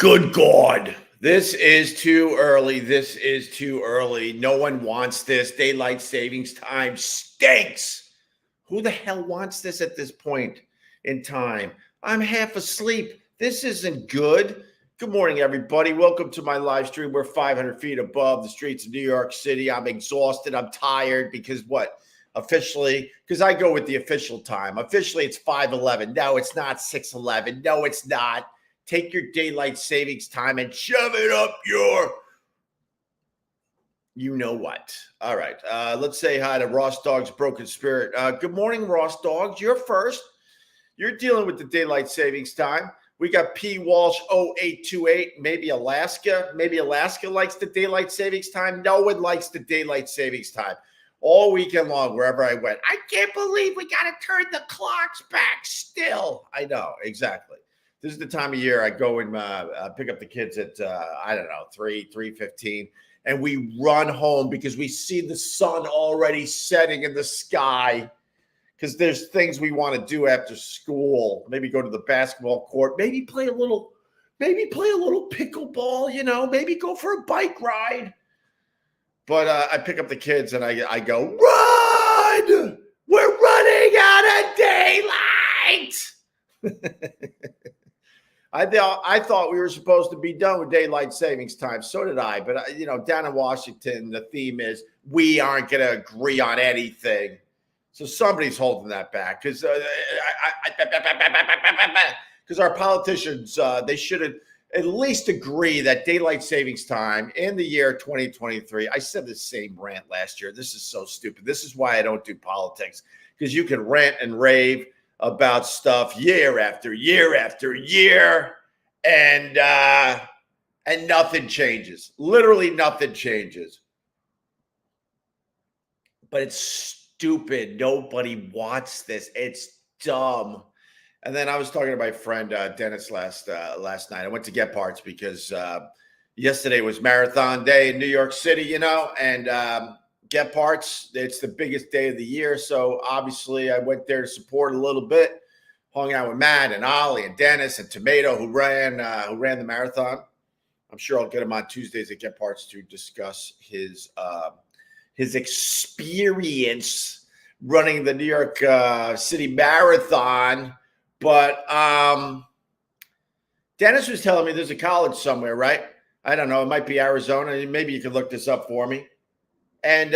Good God. This is too early. This is too early. No one wants this. Daylight savings time stinks. Who the hell wants this at this point in time? I'm half asleep. This isn't good. Good morning, everybody. Welcome to my live stream. We're 500 feet above the streets of New York City. I'm exhausted. I'm tired because what? Officially, because I go with the official time. Officially, it's 5:11. No, it's not 6:11. No, it's not. Take your daylight savings time and shove it up your you know what. All right. Let's say hi to Ross Dog's Broken Spirit. Good morning, Ross Dogs. You're first. You're dealing with the daylight savings time. We got P. Walsh 0828. Maybe Alaska. Maybe Alaska likes the daylight savings time. No one likes the daylight savings time. All weekend long, wherever I went. I can't believe we got to turn the clocks back still. I know. Exactly. This is the time of year I go and pick up the kids at, 3:15. And we run home because we see the sun already setting in the sky because there's things we want to do after school. Maybe go to the basketball court. Maybe play a little pickleball, maybe go for a bike ride. But I pick up the kids and I go, run! We're running out of daylight! I thought we were supposed to be done with daylight savings time. So did I. But, down in Washington, the theme is we aren't going to agree on anything. So somebody's holding that back because our politicians, they should at least agree that daylight savings time in the year 2023. I said the same rant last year. This is so stupid. This is why I don't do politics, because you can rant and rave about stuff year after year after year, and nothing changes. Literally nothing changes. But it's stupid. Nobody wants this. It's dumb. And then I was talking to my friend Dennis last night. I went to Get Parts because yesterday was marathon day in New York City, and Get Parts, it's the biggest day of the year. So obviously I went there to support a little bit, hung out with Matt and Ollie and Dennis and Tomato who ran the marathon. I'm sure I'll get him on Tuesdays at Get Parts to discuss his experience running the New York City Marathon. But Dennis was telling me there's a college somewhere, right? I don't know. It might be Arizona. Maybe you can look this up for me. And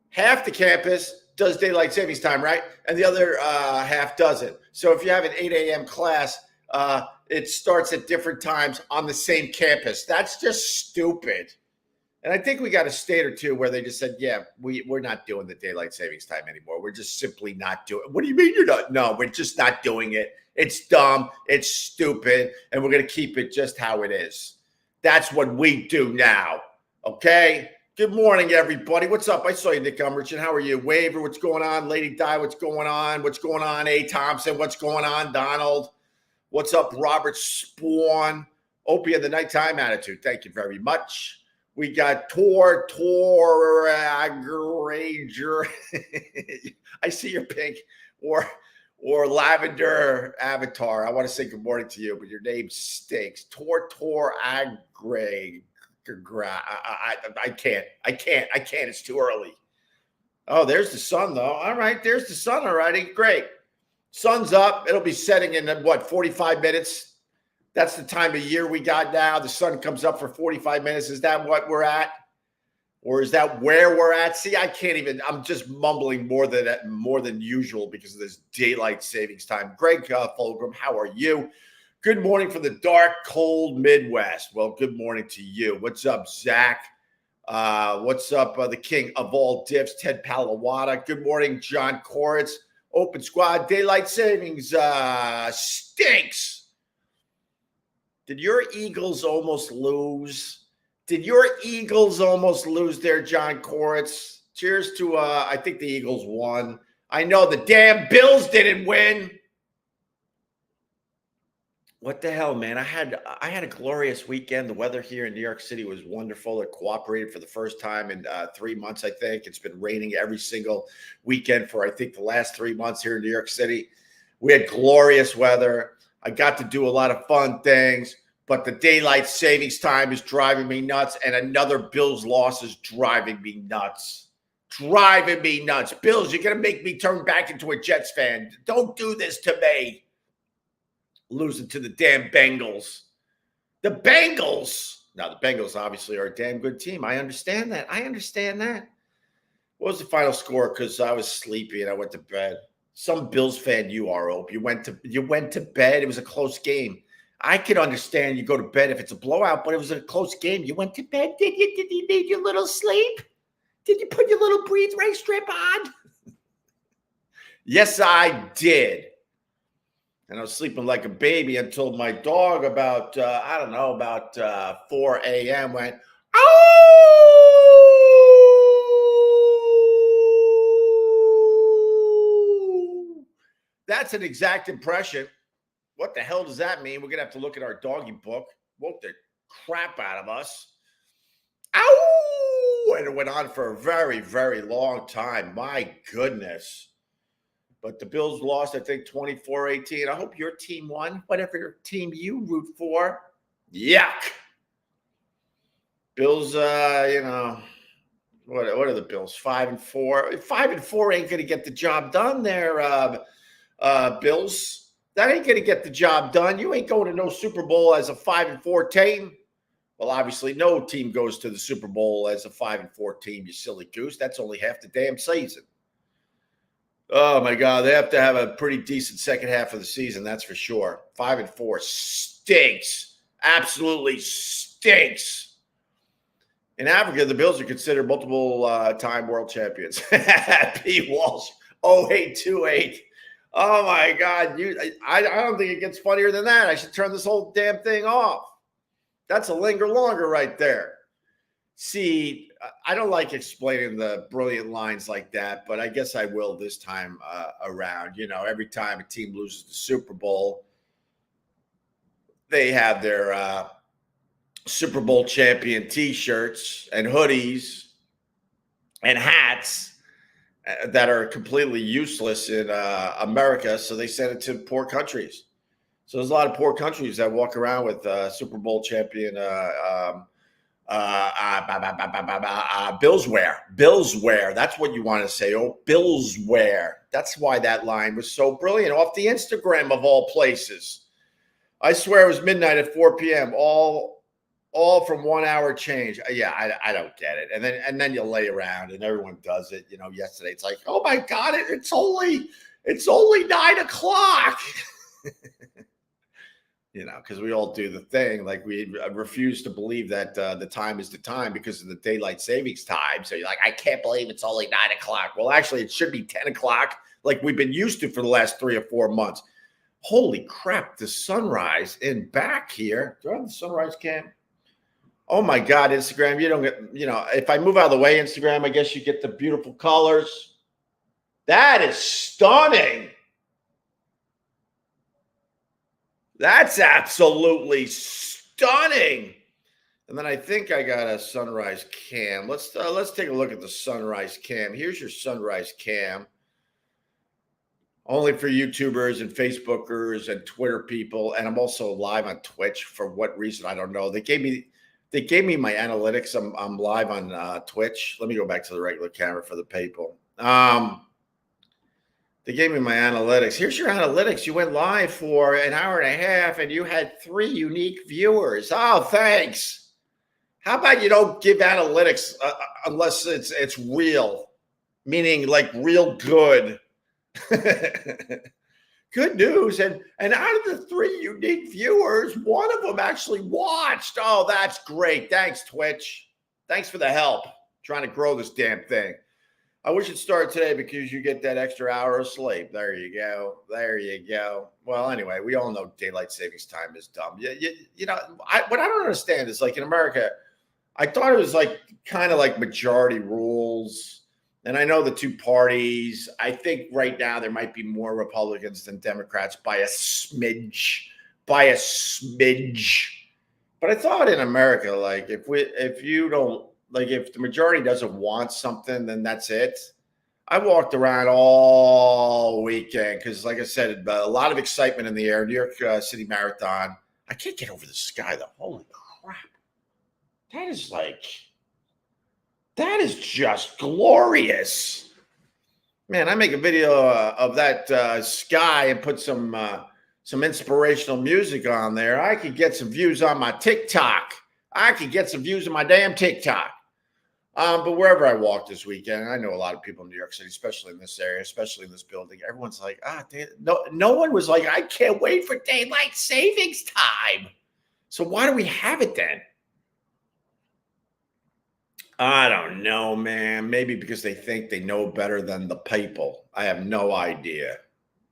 half the campus does daylight savings time, right? And the other half doesn't. So if you have an 8 a.m. class, it starts at different times on the same campus. That's just stupid. And I think we got a state or two where they just said, yeah, we're not doing the daylight savings time anymore. We're just simply not doing it. What do you mean you're not? No, we're just not doing it. It's dumb. It's stupid. And we're going to keep it just how it is. That's what we do now. Okay? Good morning, everybody. What's up? I saw you, Nick Ummerchin. How are you? Waver, what's going on? Lady Di, what's going on? What's going on? A. Thompson, what's going on? Donald, what's up? Robert Spawn. Opie and the Nighttime Attitude. Thank you very much. We got Tor Agrager. I see your pink or lavender avatar. I want to say good morning to you, but your name stinks. Tor Agrager. I can't. It's too early. Oh, there's the sun, though. All right, there's the sun already. Great. Sun's up. It'll be setting in, 45 minutes? That's the time of year we got now. The sun comes up for 45 minutes. Is that what we're at? Or is that where we're at? See, I can't even. I'm just mumbling more than usual because of this daylight savings time. Greg Fulgram, how are you? Good morning from the dark, cold Midwest. Well, good morning to you. What's up, Zach? What's up, the king of all diffs, Ted Palawada? Good morning, John Koritz. Open squad, daylight savings stinks. Did your Eagles almost lose? There, John Koritz? Cheers to, I think the Eagles won. I know the damn Bills didn't win. What the hell, man? I had a glorious weekend. The weather here in New York City was wonderful. It cooperated for the first time in 3 months, I think. It's been raining every single weekend for, I think, the last 3 months here in New York City. We had glorious weather. I got to do a lot of fun things. But the daylight savings time is driving me nuts, and another Bills loss is driving me nuts. Driving me nuts. Bills, you're going to make me turn back into a Jets fan. Don't do this to me. Losing to the damn Bengals. The Bengals. Now, the Bengals obviously are a damn good team. I understand that. What was the final score? Because I was sleepy and I went to bed. Some Bills fan you are, Opie. You went to bed. It was a close game. I can understand you go to bed if it's a blowout, but it was a close game. You went to bed, did you? Did you need your little sleep? Did you put your little breathe right strip on? Yes, I did. And I was sleeping like a baby until my dog about 4 a.m. went, oh! That's an exact impression. What the hell does that mean? We're going to have to look at our doggy book. Woke the crap out of us. Ow! And it went on for a very, very long time. My goodness. But the Bills lost, I think, 24-18. I hope your team won, whatever team you root for. Yuck. Bills, what are the Bills? 5-4. 5-4 ain't going to get the job done there, Bills. That ain't going to get the job done. You ain't going to no Super Bowl as a 5-4 team. Well, obviously, no team goes to the Super Bowl as a 5-4 team, you silly goose. That's only half the damn season. Oh, my God. They have to have a pretty decent second half of the season, that's for sure. 5-4 stinks. Absolutely stinks. In Africa, the Bills are considered multiple-time world champions. P. Walsh, 0828. Oh, my God. I don't think it gets funnier than that. I should turn this whole damn thing off. That's a linger longer right there. See, I don't like explaining the brilliant lines like that, but I guess I will this time around. You know, every time a team loses the Super Bowl, they have their Super Bowl champion T-shirts and hoodies and hats that are completely useless in America, so they send it to poor countries. So there's a lot of poor countries that walk around with Super Bowl champion Bills wear. Bills wear. That's what you want to say. Oh, Bills wear. That's why that line was so brilliant. Off the Instagram of all places. I swear it was midnight at 4 p.m. All from 1 hour change. Yeah, I don't get it. And then you lay around and everyone does it. You know, yesterday it's like, oh my God, it's only 9 o'clock. You know, because we all do the thing. Like we refuse to believe that the time is the time because of the daylight savings time. So you're like, I can't believe it's only 9 o'clock. Well, actually, it should be 10 o'clock like we've been used to for the last 3 or 4 months. Holy crap, the sunrise in back here. Do I have the sunrise cam? Oh, my God, Instagram. You don't get, if I move out of the way, Instagram, I guess you get the beautiful colors. That is stunning. That's absolutely stunning. And then I think I got a sunrise cam. Let's take a look at the sunrise cam. Here's your sunrise cam. Only for YouTubers and Facebookers and Twitter people. And I'm also live on Twitch for what reason, I don't know. They gave me my analytics. I'm live on Twitch. Let me go back to the regular camera for the people. They gave me my analytics. Here's your analytics. You went live for an hour and a half and you had 3 unique viewers. Oh, thanks. How about you don't give analytics unless it's real, meaning like real good. Good news. And out of the 3 unique viewers, one of them actually watched. Oh, that's great. Thanks, Twitch. Thanks for the help trying to grow this damn thing. I wish it started today because you get that extra hour of sleep. There you go. There you go. Well, anyway, we all know daylight savings time is dumb. What I don't understand is like in America, I thought it was like kind of like majority rules. And I know the 2 parties. I think right now there might be more Republicans than Democrats by a smidge. But I thought in America, like if the majority doesn't want something, then that's it. I walked around all weekend because, like I said, a lot of excitement in the air. New York City Marathon. I can't get over the sky though. Holy crap. That is just glorious. Man, I make a video of that sky and put some inspirational music on there. I could get some views on my TikTok. I could get some views on my damn TikTok. But wherever I walk this weekend, I know a lot of people in New York City, especially in this area, especially in this building, everyone's like, no one was like, I can't wait for daylight savings time. So why do we have it then? I don't know, man. Maybe because they think they know better than the people. I have no idea.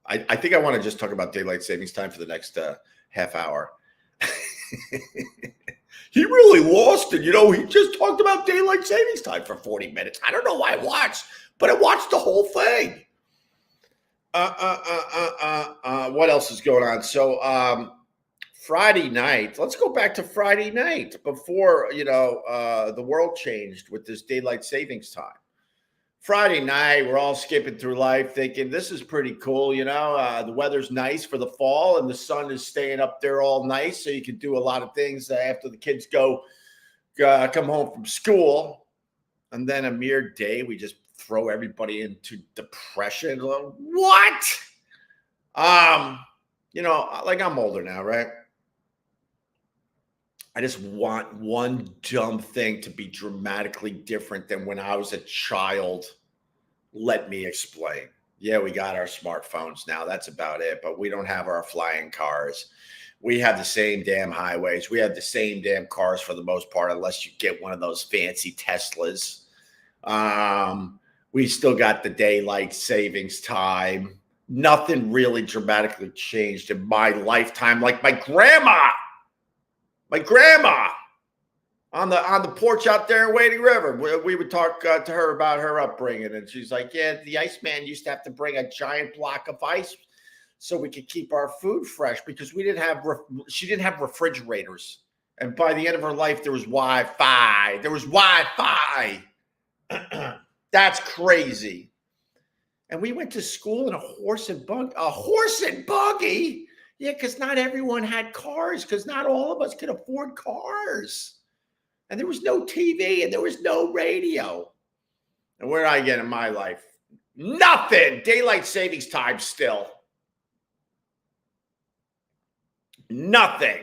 I think I want to just talk about daylight savings time for the next half hour. He really lost it. He just talked about daylight savings time for 40 minutes. I don't know why I watched, but I watched the whole thing. What else is going on? So, Friday night, let's go back to Friday night before, the world changed with this daylight savings time. Friday night, we're all skipping through life thinking this is pretty cool. The weather's nice for the fall and the sun is staying up there all nice. So you can do a lot of things after the kids come home from school. And then a mere day, we just throw everybody into depression. What? Like I'm older now, right? I just want one dumb thing to be dramatically different than when I was a child. Let me explain. Yeah, we got our smartphones now. That's about it. But we don't have our flying cars. We have the same damn highways. We have the same damn cars for the most part, unless you get one of those fancy Teslas. We still got the daylight savings time. Nothing really dramatically changed in my lifetime. Like my grandma on the porch out there in Wading River. We would talk to her about her upbringing. And she's like, yeah, the Iceman used to have to bring a giant block of ice so we could keep our food fresh because she didn't have refrigerators. And by the end of her life, there was Wi-Fi. That's crazy. And we went to school in a horse and buggy. Yeah, because not everyone had cars, because not all of us could afford cars. And there was no TV and there was no radio. And where did I get in my life? Nothing. Daylight savings time still. Nothing.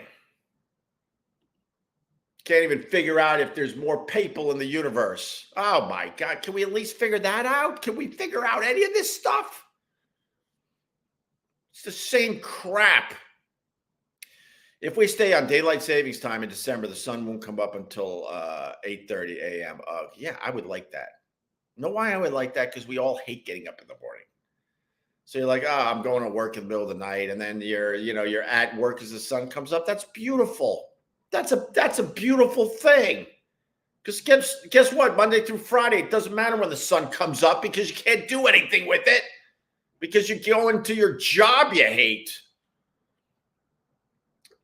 Can't even figure out if there's more people in the universe. Oh my God. Can we at least figure that out? Can we figure out any of this stuff? It's the same crap. If we stay on daylight savings time in December, the sun won't come up until 8:30 a.m. Yeah, I would like that. You know why I would like that? Because we all hate getting up in the morning. So you're like, I'm going to work in the middle of the night, and then you're at work as the sun comes up. That's beautiful. That's a beautiful thing. Because guess what? Monday through Friday, it doesn't matter when the sun comes up because you can't do anything with it. Because you're going to your job you hate.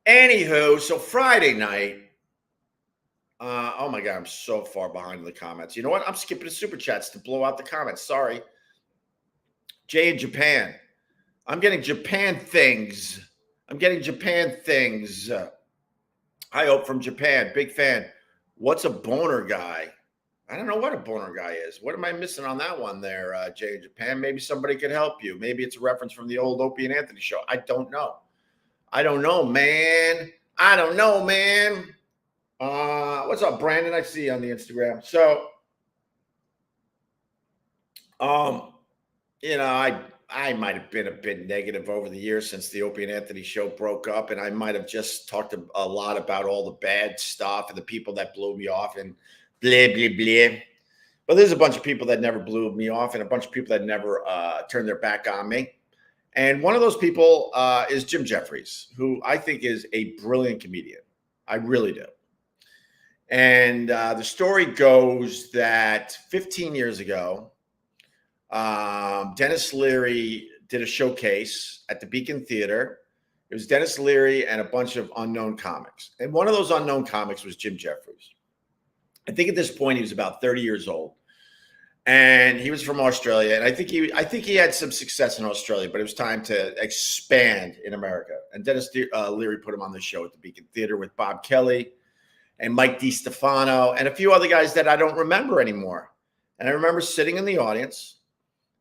Anywho, so Friday night. Oh my God, I'm so far behind in the comments. You know what? I'm skipping the super chats to blow out the comments. Sorry. Jay in Japan. I'm getting Japan things. Hi, Hope from Japan. Big fan. What's a boner guy? I don't know what a boner guy is. What am I missing on that one there, Jay in Japan? Maybe somebody could help you. Maybe it's a reference from the old Opie and Anthony show. I don't know, man. What's up, Brandon? I see you on the Instagram. So, I might have been a bit negative over the years since the Opie and Anthony show broke up, and I might have just talked a lot about all the bad stuff and the people that blew me off and blah, blah, blah. But there's a bunch of people that never blew me off and a bunch of people that never turned their back on me. And one of those people is Jim Jeffries, who I think is a brilliant comedian. I really do. And the story goes that 15 years ago, Dennis Leary did a showcase at the Beacon Theater. It was Dennis Leary and a bunch of unknown comics. And one of those unknown comics was Jim Jeffries. I think at this point he was about 30 years old. and he was from Australia. And I think he had some success in Australia, but it was time to expand in America. And Dennis Leary put him on the show at the Beacon Theater with Bob Kelly and Mike DiStefano and a few other guys that I don't remember anymore. And I remember sitting in the audience,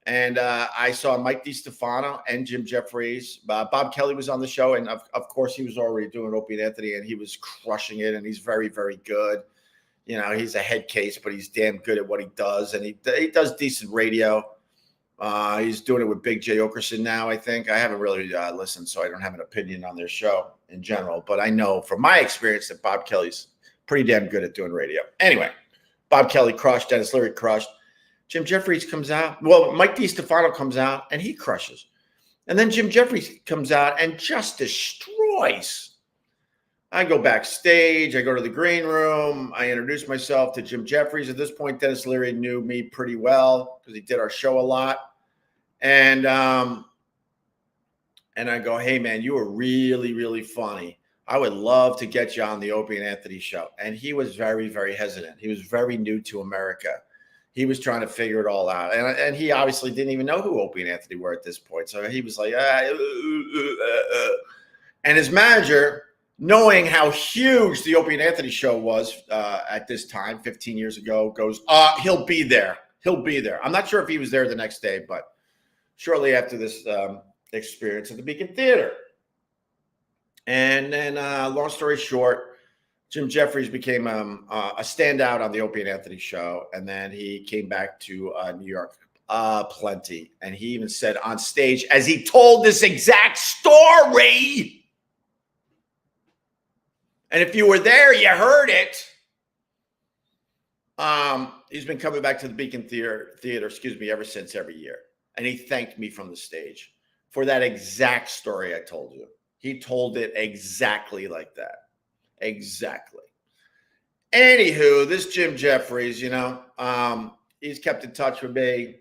and I saw Mike DiStefano and Jim Jeffries. Bob Kelly was on the show, and of course, he was already doing Opie and Anthony, and he was crushing it, and he's very, very good. You know, he's a head case, but he's damn good at what he does, and he does decent radio. He's doing it with Big J. Okerson now, I think. I haven't really listened, so I don't have an opinion on their show in general, but I know from my experience that Bob Kelly's pretty damn good at doing radio. Anyway, Bob Kelly crushed, Dennis Leary crushed. Jim Jeffries comes out. Well, Mike DiStefano comes out, and he crushes. And then Jim Jeffries comes out and just destroys. I go backstage. I go to the green room. I introduce myself to Jim Jeffries. At this point, Dennis Leary knew me pretty well because he did our show a lot. And I go, hey, man, you were really, really funny. I would love to get you on the Opie and Anthony show. And he was very, very hesitant. He was very new to America. He was trying to figure it all out. And he obviously didn't even know who Opie and Anthony were at this point. So he was like, and his manager, knowing how huge the Opie and Anthony show was at this time, 15 years ago, goes, he'll be there. He'll be there. I'm not sure if he was there the next day, but shortly after this experience at the Beacon Theater. And then long story short, Jim Jeffries became a standout on the Opie and Anthony show, and then he came back to New York plenty. And he even said on stage, as he told this exact story, and if you were there, you heard it. He's been coming back to the Beacon Theater, ever since, every year. And he thanked me from the stage for that exact story I told you. He told it exactly like that. Exactly. Anywho, this Jim Jeffries, he's kept in touch with me.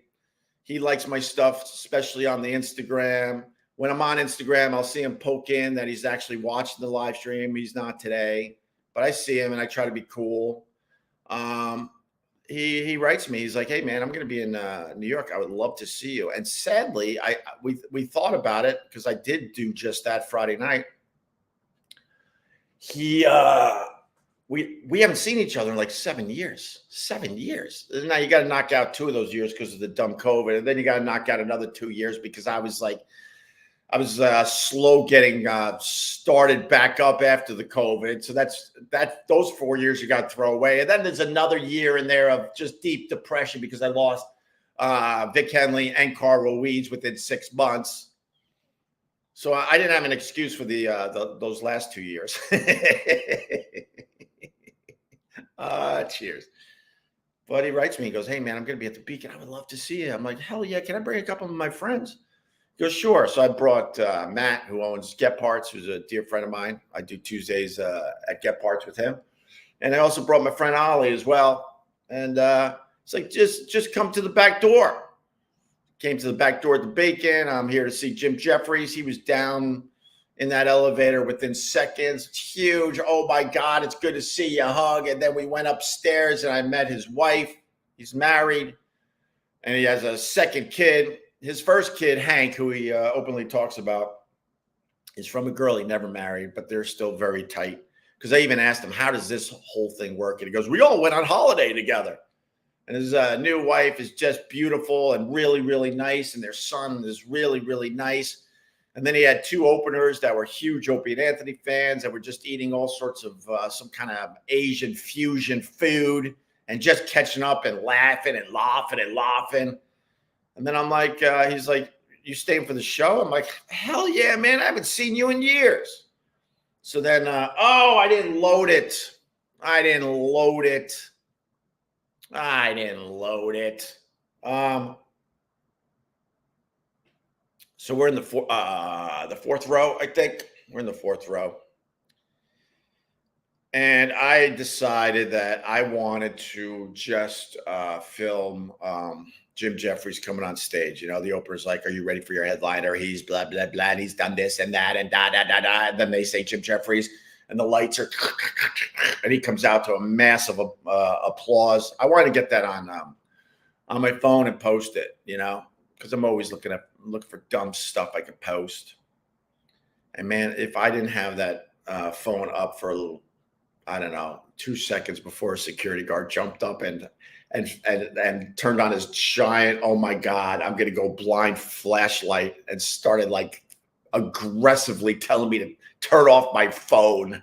He likes my stuff, especially on the Instagram. When I'm on Instagram, I'll see him poke in that he's actually watching the live stream. He's not today, but I see him and I try to be cool. He writes me. He's like, hey, man, I'm going to be in New York. I would love to see you. And sadly, we thought about it because I did do just that Friday night. We haven't seen each other in like 7 years. 7 years. Now you got to knock out 2 of those years because of the dumb COVID, and then you got to knock out another 2 years because I was slow getting started back up after the COVID. So those 4 years you got to throw away, and then there's another year in there of just deep depression because I lost Vic Henley and Carl Ruiz within 6 months. So I didn't have an excuse for those last 2 years. Cheers. But he writes me. He goes, hey, man, I'm going to be at the Beacon. I would love to see you. I'm like, hell yeah. Can I bring a couple of my friends? He goes, sure. So I brought Matt, who owns Get Parts, who's a dear friend of mine. I do Tuesdays at Get Parts with him. And I also brought my friend Ollie as well. And it's like, just come to the back door. Came to the back door at the Beacon. I'm here to see Jim Jeffries. He was down in that elevator within seconds. It's huge. Oh, my God, it's good to see you. Hug. And then we went upstairs, and I met his wife. He's married, and he has a second kid. His first kid, Hank, who he openly talks about, is from a girl he never married, but they're still very tight. Because I even asked him, how does this whole thing work? And he goes, we all went on holiday together. And his new wife is just beautiful and really, really nice. And their son is really, really nice. And then he had 2 openers that were huge Opie and Anthony fans that were just eating all sorts of some kind of Asian fusion food and just catching up and laughing and laughing and laughing. And then I'm like, he's like, you staying for the show? I'm like, hell yeah, man. I haven't seen you in years. So then, I didn't load it. So we're in the 4th row, I think. We're in the 4th row. And I decided that I wanted to just film Jim Jeffries coming on stage. The opener's like, are you ready for your headliner? He's blah, blah, blah. And he's done this and that and da, da, da, da. And then they say Jim Jeffries. And the lights are, and he comes out to a massive applause. I wanted to get that on on my phone and post it, because I'm always looking for dumb stuff I could post. And man, if I didn't have that phone up for a little, I don't know, 2 seconds before a security guard jumped up and turned on his giant, oh my God, I'm gonna go blind flashlight, and started like aggressively telling me to turn off my phone.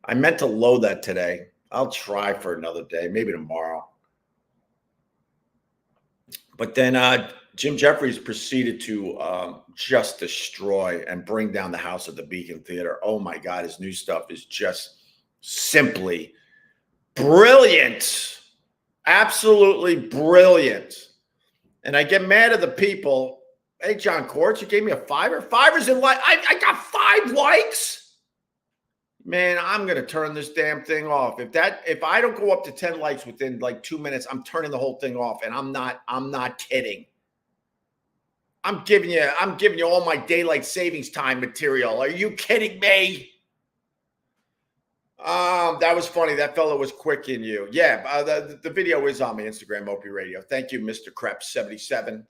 I meant to load that today. I'll try for another day, maybe tomorrow. But then Jim Jeffries proceeded to just destroy and bring down the house at the Beacon Theater. Oh my God, his new stuff is just simply brilliant. Absolutely brilliant. And I get mad at the people. Hey, John Courts, you gave me a $5. $5 in like I got 5 likes. Man, I'm gonna turn this damn thing off. If I don't go up to 10 likes within like 2 minutes, I'm turning the whole thing off. And I'm not kidding. I'm giving you all my daylight savings time material. Are you kidding me? That was funny. That fellow was quick in you. Yeah, the video is on my Instagram, Opie Radio. Thank you, Mr. Krebs77.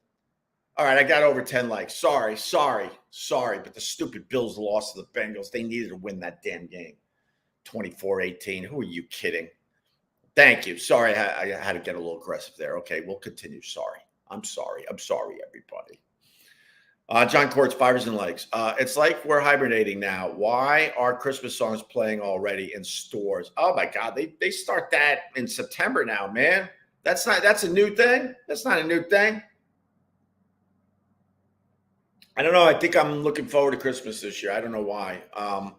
All right, I got over 10 likes. Sorry. But the stupid Bills lost to the Bengals. They needed to win that damn game. 24-18. Who are you kidding? Thank you. Sorry, I had to get a little aggressive there. Okay, we'll continue. Sorry. I'm sorry, everybody. John Courts, $5 and likes. It's like we're hibernating now. Why are Christmas songs playing already in stores? Oh my God, they start that in September now, man. That's a new thing. That's not a new thing. I don't know. I think I'm looking forward to Christmas this year. I don't know why.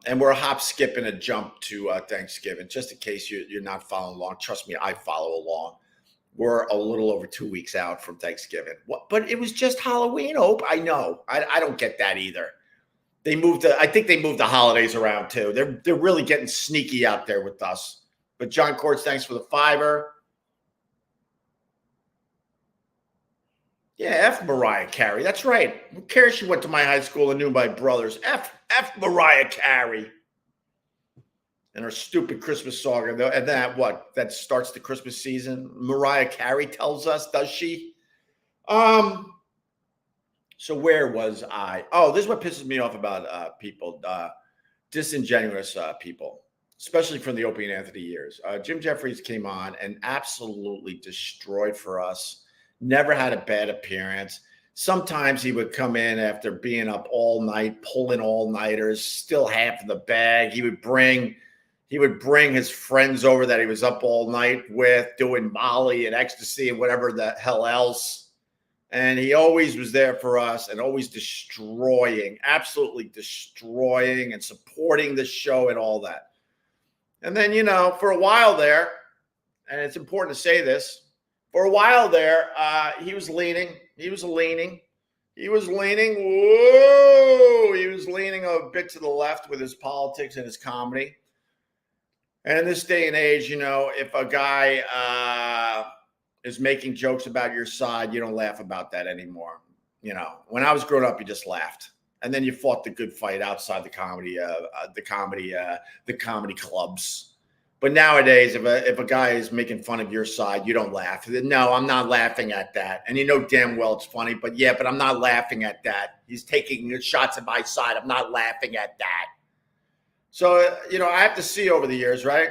And we're a hop, skip, and a jump to Thanksgiving. Just in case you're not following along. Trust me, I follow along. We're a little over 2 weeks out from Thanksgiving. But it was just Halloween, Hope. I know. I don't get that either. I think they moved the holidays around too. They're really getting sneaky out there with us. But John Courts, thanks for the $5. Yeah, F Mariah Carey. That's right. Who cares? She went to my high school and knew my brothers. F Mariah Carey. And her stupid Christmas song. And that starts the Christmas season. Mariah Carey tells us, does she? So where was I? Oh, this is what pisses me off about people. Disingenuous people, especially from the Opie and Anthony years. Jim Jeffries came on and absolutely destroyed for us. Never had a bad appearance. Sometimes he would come in after being up all night, pulling all-nighters, still half in the bag. He would bring his friends over that he was up all night with, doing Molly and ecstasy and whatever the hell else. And he always was there for us and always absolutely destroying and supporting the show and all that. And then, for a while there, and it's important to say this, for a while there, he was leaning. Whoa! He was leaning a bit to the left with his politics and his comedy. And in this day and age, if a guy is making jokes about your side, you don't laugh about that anymore. When I was growing up, you just laughed. And then you fought the good fight outside the comedy clubs. But nowadays, if a guy is making fun of your side, you don't laugh. No, I'm not laughing at that. And you know damn well it's funny, but I'm not laughing at that. He's taking shots at my side. I'm not laughing at that. So, I have to see over the years, right?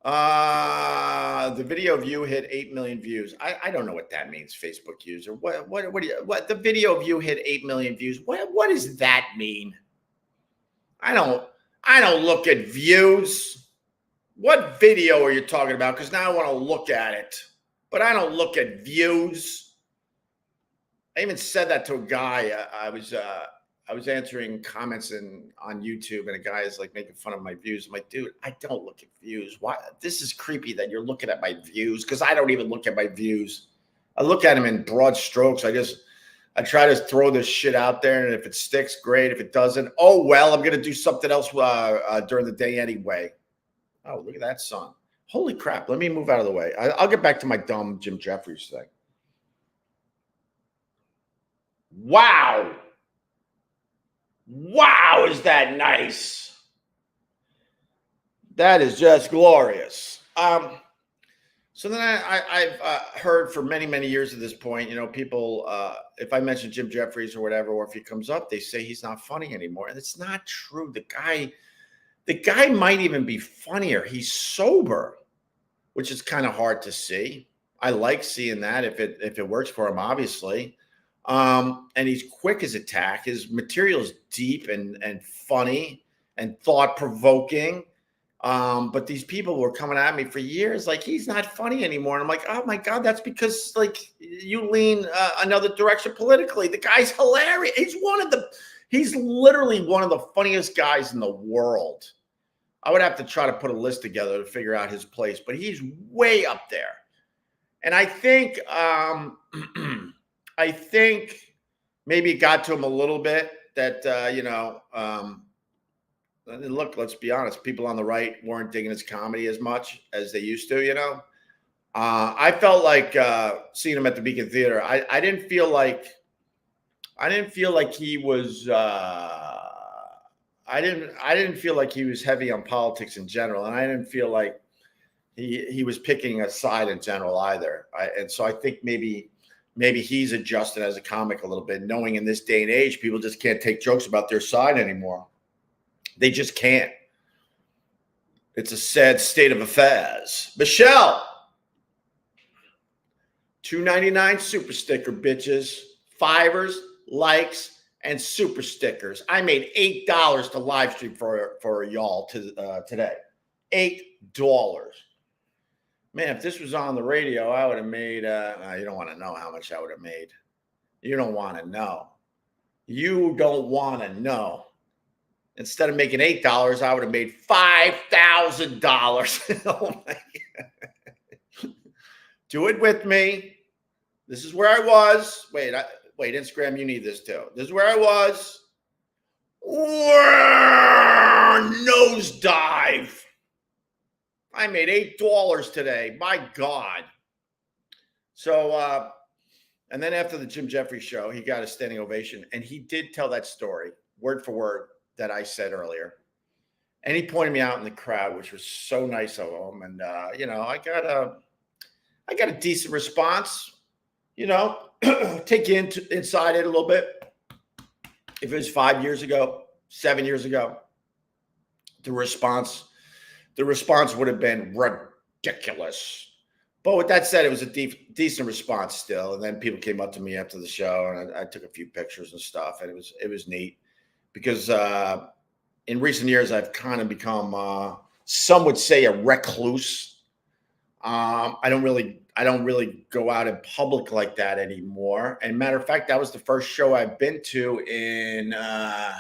The video view hit 8 million views. I don't know what that means, Facebook user. What the video view hit 8 million views. What does that mean? I don't look at views. What video are you talking about? Because now I want to look at it, but I don't look at views. I even said that to a guy. I was answering comments on YouTube, and a guy is like making fun of my views. I'm like, dude, I don't look at views. Why? This is creepy that you're looking at my views, because I don't even look at my views. I look at them in broad strokes. I try to throw this shit out there, and if it sticks, great. If it doesn't, oh well, I'm going to do something else during the day anyway. Oh, look at that sun. Holy crap. Let me move out of the way. I'll get back to my dumb Jim Jeffries thing. Wow. Wow, is that nice? That is just glorious. So then I've heard for many, many years at this point, people, if I mention Jim Jeffries or whatever, or if he comes up, they say he's not funny anymore. And it's not true. The guy might even be funnier. He's sober, which is kind of hard to see. I like seeing that if it works for him, obviously. And he's quick as attack. His material is deep and funny and thought provoking. But these people were coming at me for years, like he's not funny anymore. And I'm like, oh my God, that's because like you lean another direction politically. The guy's hilarious. He's literally one of the funniest guys in the world. I would have to try to put a list together to figure out his place, but he's way up there. And I think, I think maybe it got to him a little bit that, look, let's be honest. People on the right weren't digging his comedy as much as they used to, I felt like seeing him at the Beacon Theater. I didn't feel like he was, I didn't feel like he was heavy on politics in general. And I didn't feel like he was picking a side in general either. And so I think maybe he's adjusted as a comic a little bit, knowing in this day and age, people just can't take jokes about their side anymore. They just can't. It's a sad state of affairs. Michelle, $2.99 super sticker, bitches. Fivers, likes, and super stickers. I made $8 to live stream for y'all today. $8. Man, if this was on the radio, I would have made, you don't want to know how much I would have made. You don't want to know. You don't want to know. Instead of making $8, I would have made $5,000. Oh my God. Do it with me. This is where I was. Wait, Instagram, you need this too. This is where I was. Nosedive. I made $8 today. My God. So, and then after the Jim Jeffries show, he got a standing ovation. And he did tell that story, word for word, that I said earlier. And he pointed me out in the crowd, which was so nice of him. And, I got a decent response, take you inside it a little bit. If it was 5 years ago, 7 years ago, the response would have been ridiculous. But with that said, it was a decent response still. And then people came up to me after the show, and I took a few pictures and stuff, and it was neat because in recent years I've kind of become some would say a recluse. I don't really go out in public like that anymore. And matter of fact, that was the first show I've been to in I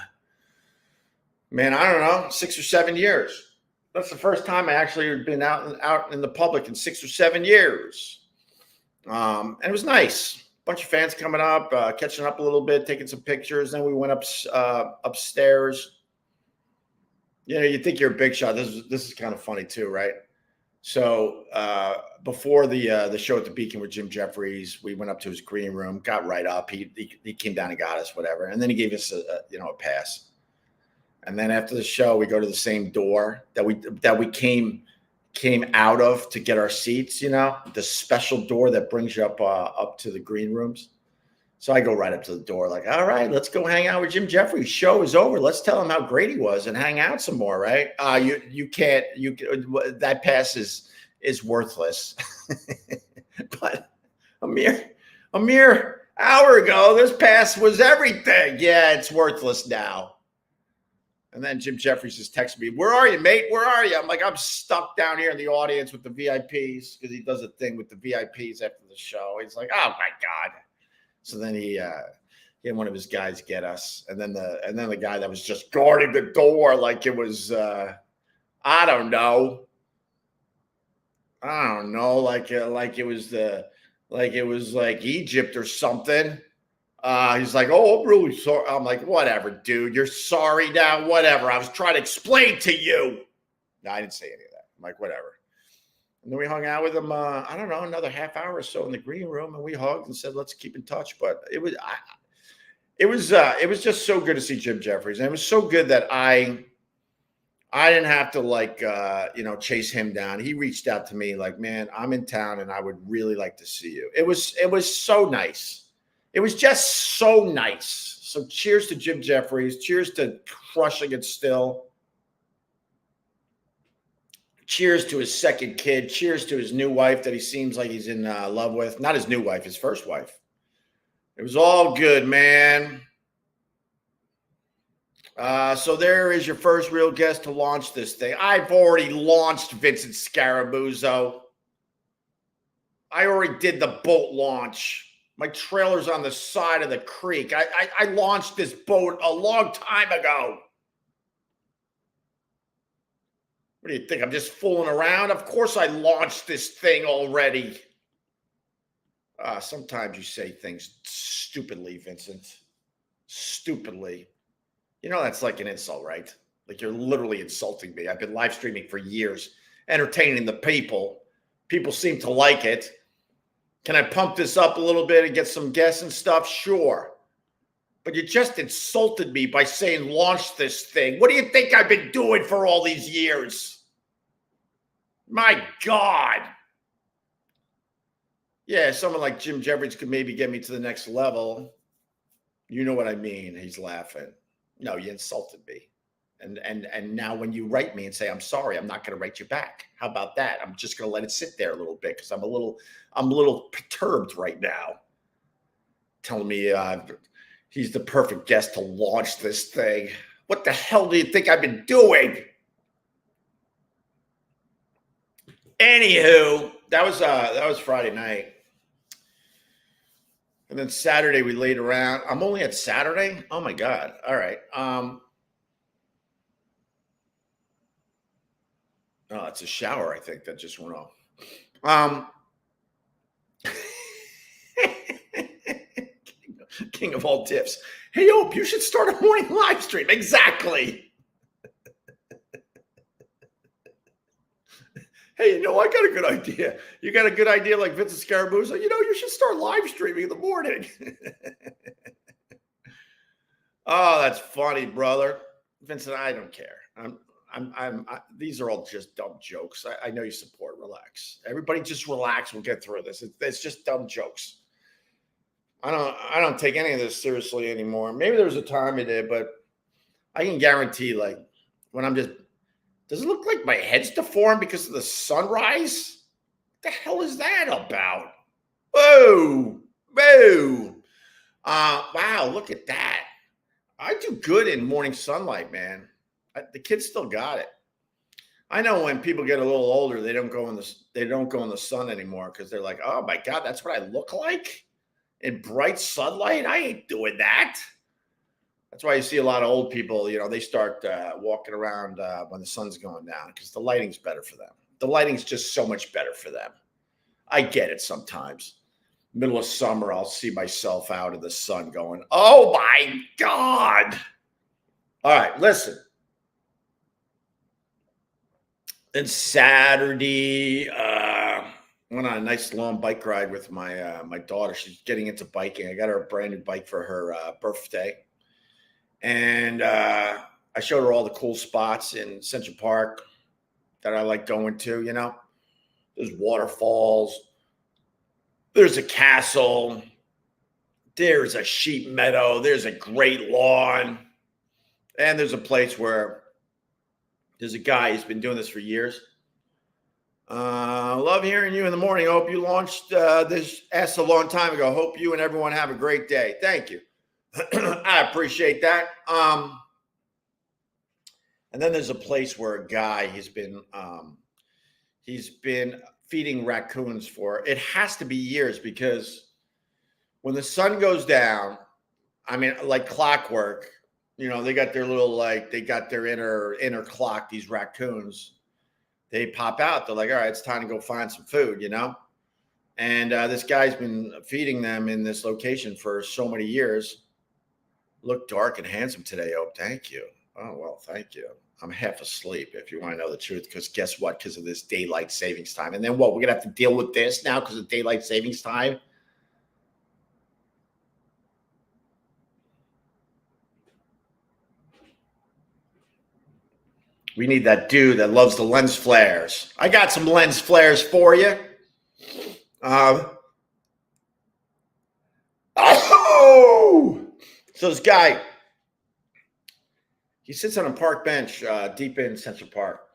don't know, 6 or 7 years. That's the first time I actually had been out in the public in 6 or 7 years. And it was nice. Bunch of fans coming up, catching up a little bit, taking some pictures. Then we went upstairs. You think you're a big shot. This is kind of funny too, right? So before the show at the Beacon with Jim Jeffries, we went up to his green room, got right up. He came down and got us, whatever, and then he gave us a pass. And then after the show, we go to the same door that we came out of to get our seats. The special door that brings you up to the green rooms. So I go right up to the door, like, all right, let's go hang out with Jim Jeffries. Show is over. Let's tell him how great he was and hang out some more, right? You can't. That pass is worthless. But a mere hour ago, this pass was everything. Yeah, it's worthless now. And then Jim Jeffries just texted me, "Where are you, mate? Where are you?" I'm like, I'm stuck down here in the audience with the VIPs because he does a thing with the VIPs after the show. He's like, "Oh my God." So then he had one of his guys get us, and then the guy that was just guarding the door like it was I don't know, like it was like Egypt or something. He's like, "Oh, I'm really sorry." I'm like, "Whatever, dude. You're sorry now. Whatever. I was trying to explain to you." No, I didn't say any of that. I'm like, "Whatever." And then we hung out with him, I don't know, another half hour or so in the green room, and we hugged and said, "Let's keep in touch." But it was just so good to see Jim Jeffries, and it was so good that I I didn't have to like chase him down. He reached out to me like, man, I'm in town and I would really like to see you. It was so nice. It was just so nice. So cheers to Jim Jeffries. Cheers to crushing it still. Cheers to his second kid. Cheers to his new wife that he seems like he's in love with. Not his new wife, his first wife. It was all good, man. So there is your first real guest to launch this thing. I've already launched Vincent Scarabuzzo. I already did the boat launch. My trailer's on the side of the creek. I launched this boat a long time ago. What do you think? I'm just fooling around? Of course I launched this thing already. Sometimes you say things stupidly, Vincent. Stupidly. You know, that's like an insult, right? Like you're literally insulting me. I've been live streaming for years, entertaining the people. People seem to like it. Can I pump this up a little bit and get some guests and stuff? Sure. But you just insulted me by saying launch this thing. What do you think I've been doing for all these years? My God. Yeah, someone like Jim Jeffries could maybe get me to the next level. You know what I mean? He's laughing. No, you insulted me. And now when you write me and say, I'm sorry, I'm not going to write you back. How about that? I'm just going to let it sit there a little bit because I'm a little perturbed right now. Telling me he's the perfect guest to launch this thing. What the hell do you think I've been doing? Anywho, that was Friday night. And then Saturday we laid around. I'm only at Saturday? Oh my God. All right. Oh, it's a shower, I think, that just went off. King of all tips. Hey, Opie, you should start a morning live stream. Exactly. Hey, I got a good idea. You got a good idea like Vincent Scarabuzzo? You should start live streaming in the morning. Oh, that's funny, brother. Vincent, I don't care. These are all just dumb jokes. I know you support. Relax. Everybody just relax. We'll get through this. It's just dumb jokes. I don't take any of this seriously anymore. Maybe there was a time I did, but I can guarantee, like, when I'm just, does it look like my head's deformed because of the sunrise? What the hell is that about? Whoa, whoa. Wow, look at that. I do good in morning sunlight, man. The kids still got it. I know when people get a little older, they don't go in the sun anymore because they're like, oh my God, that's what I look like in bright sunlight. I ain't doing that. That's why you see a lot of old people. They start walking around when the sun's going down because the lighting's better for them. The lighting's just so much better for them. I get it sometimes. Middle of summer, I'll see myself out in the sun going, oh my God. All right, listen. Then Saturday, went on a nice long bike ride with my daughter. She's getting into biking. I got her a brand new bike for her birthday. And I showed her all the cool spots in Central Park that I like going to, There's waterfalls. There's a castle. There's a sheep meadow. There's a great lawn. And there's a place where there's a guy who's been doing this for years. Love hearing you in the morning. Hope you launched this S a long time ago. Hope you and everyone have a great day. Thank you. I appreciate that. And then there's a place where a guy he's been feeding raccoons for, it has to be years, because when the sun goes down, I mean, like clockwork, they got their little, they got their inner clock, these raccoons, they pop out. They're like, all right, it's time to go find some food, And this guy's been feeding them in this location for so many years. Look dark and handsome today. Oh, thank you. Oh, well, thank you. I'm half asleep, if you want to know the truth, because guess what? Because of this daylight savings time. And then what? We're going to have to deal with this now because of daylight savings time? We need that dude that loves the lens flares. I got some lens flares for you. Oh! So this guy, he sits on a park bench deep in Central Park.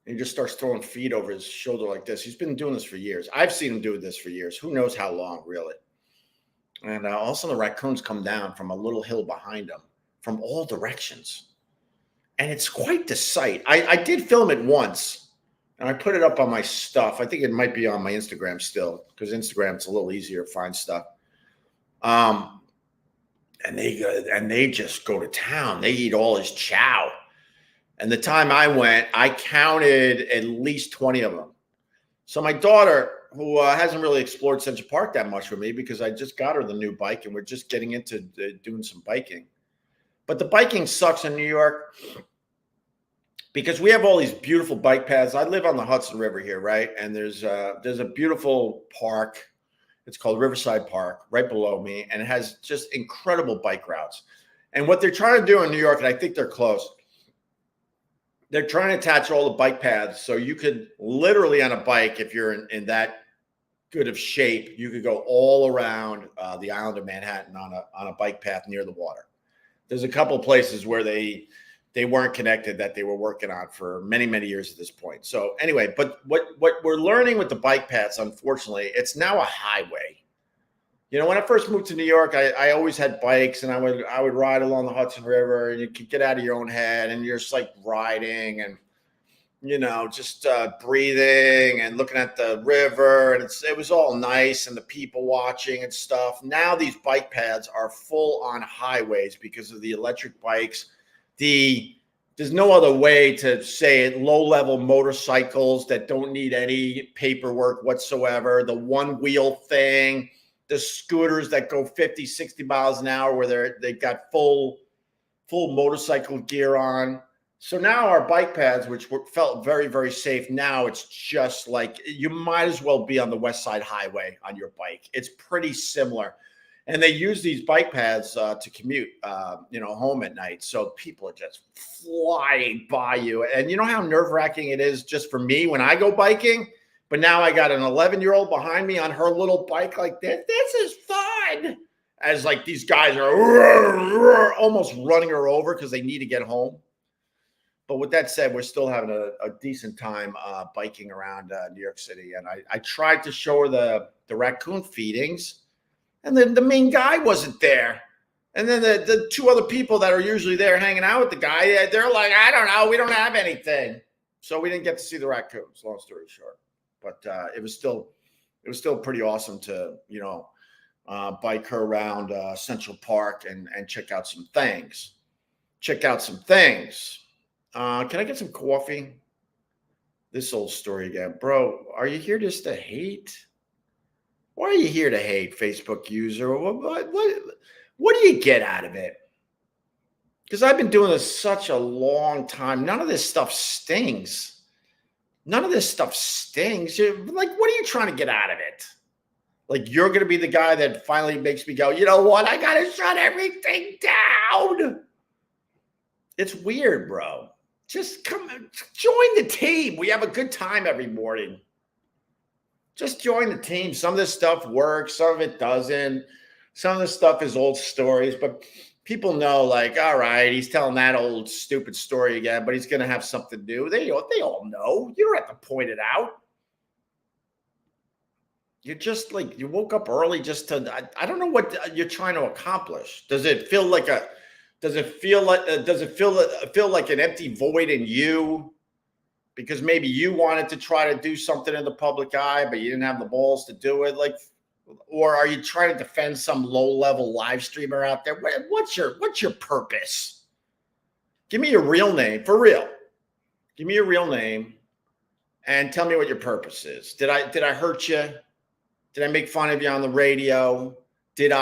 And he just starts throwing feet over his shoulder like this. He's been doing this for years. I've seen him do this for years. Who knows how long, really? And all of a sudden, the raccoons come down from a little hill behind him from all directions. And it's quite the sight. I did film it once, and I put it up on my stuff. I think it might be on my Instagram still, because Instagram's a little easier to find stuff. And they just go to town. They eat all his chow. And the time I went, I counted at least 20 of them. So my daughter, who hasn't really explored Central Park that much with me because I just got her the new bike and we're just getting into doing some biking. But the biking sucks in New York because we have all these beautiful bike paths. I live on the Hudson River here, right? And there's a beautiful park. It's called Riverside Park right below me. And it has just incredible bike routes. And what they're trying to do in New York, and I think they're close, they're trying to attach all the bike paths. So you could literally on a bike, if you're in that good of shape, you could go all around the island of Manhattan on a bike path near the water. There's a couple of places where they weren't connected that they were working on for many, many years at this point. So anyway, but what we're learning with the bike paths, unfortunately, it's now a highway. You know, when I first moved to New York, I always had bikes and I would ride along the Hudson River and you could get out of your own head and you're just like riding and, you know, just breathing and looking at the river. And it was all nice and the people watching and stuff. Now these bike paths are full on highways because of the electric bikes. There's no other way to say it. Low-level motorcycles that don't need any paperwork whatsoever. The one-wheel thing. The scooters that go 50, 60 miles an hour where they've got full motorcycle gear on. So now our bike paths, which felt very, very safe, now it's just like you might as well be on the West Side Highway on your bike. It's pretty similar. And they use these bike paths to commute, home at night. So people are just flying by you. And you know how nerve-wracking it is just for me when I go biking? But now I got an 11-year-old behind me on her little bike like this. This is fun. As like these guys are almost running her over because they need to get home. But with that said, we're still having a decent time biking around New York City. And I tried to show her the raccoon feedings. And then the main guy wasn't there. And then the two other people that are usually there hanging out with the guy, they're like, I don't know. We don't have anything. So we didn't get to see the raccoons, long story short. But it was still pretty awesome to, bike her around Central Park and check out some things. Can I get some coffee? This old story again. Bro, are you here just to hate? Why are you here to hate, Facebook user? What do you get out of it? Because I've been doing this such a long time. None of this stuff stings. Like, what are you trying to get out of it? Like, you're going to be the guy that finally makes me go, you know what? I got to shut everything down. It's weird, bro. Just come join the team. We have a good time every morning. Just join the team. Some of this stuff works. Some of it doesn't. Some of this stuff is old stories, but people know, like, all right, he's telling that old stupid story again, but he's going to have something new. They all know. You don't have to point it out. You're just like, you woke up early just to, I don't know what you're trying to accomplish. Does it feel like an empty void in you? Because maybe you wanted to try to do something in the public eye, but you didn't have the balls to do it. Like, or are you trying to defend some low-level live streamer out there? What's your purpose? Give me your real name, for real. Give me your real name and tell me what your purpose is. Did I hurt you? Did I make fun of you on the radio? Did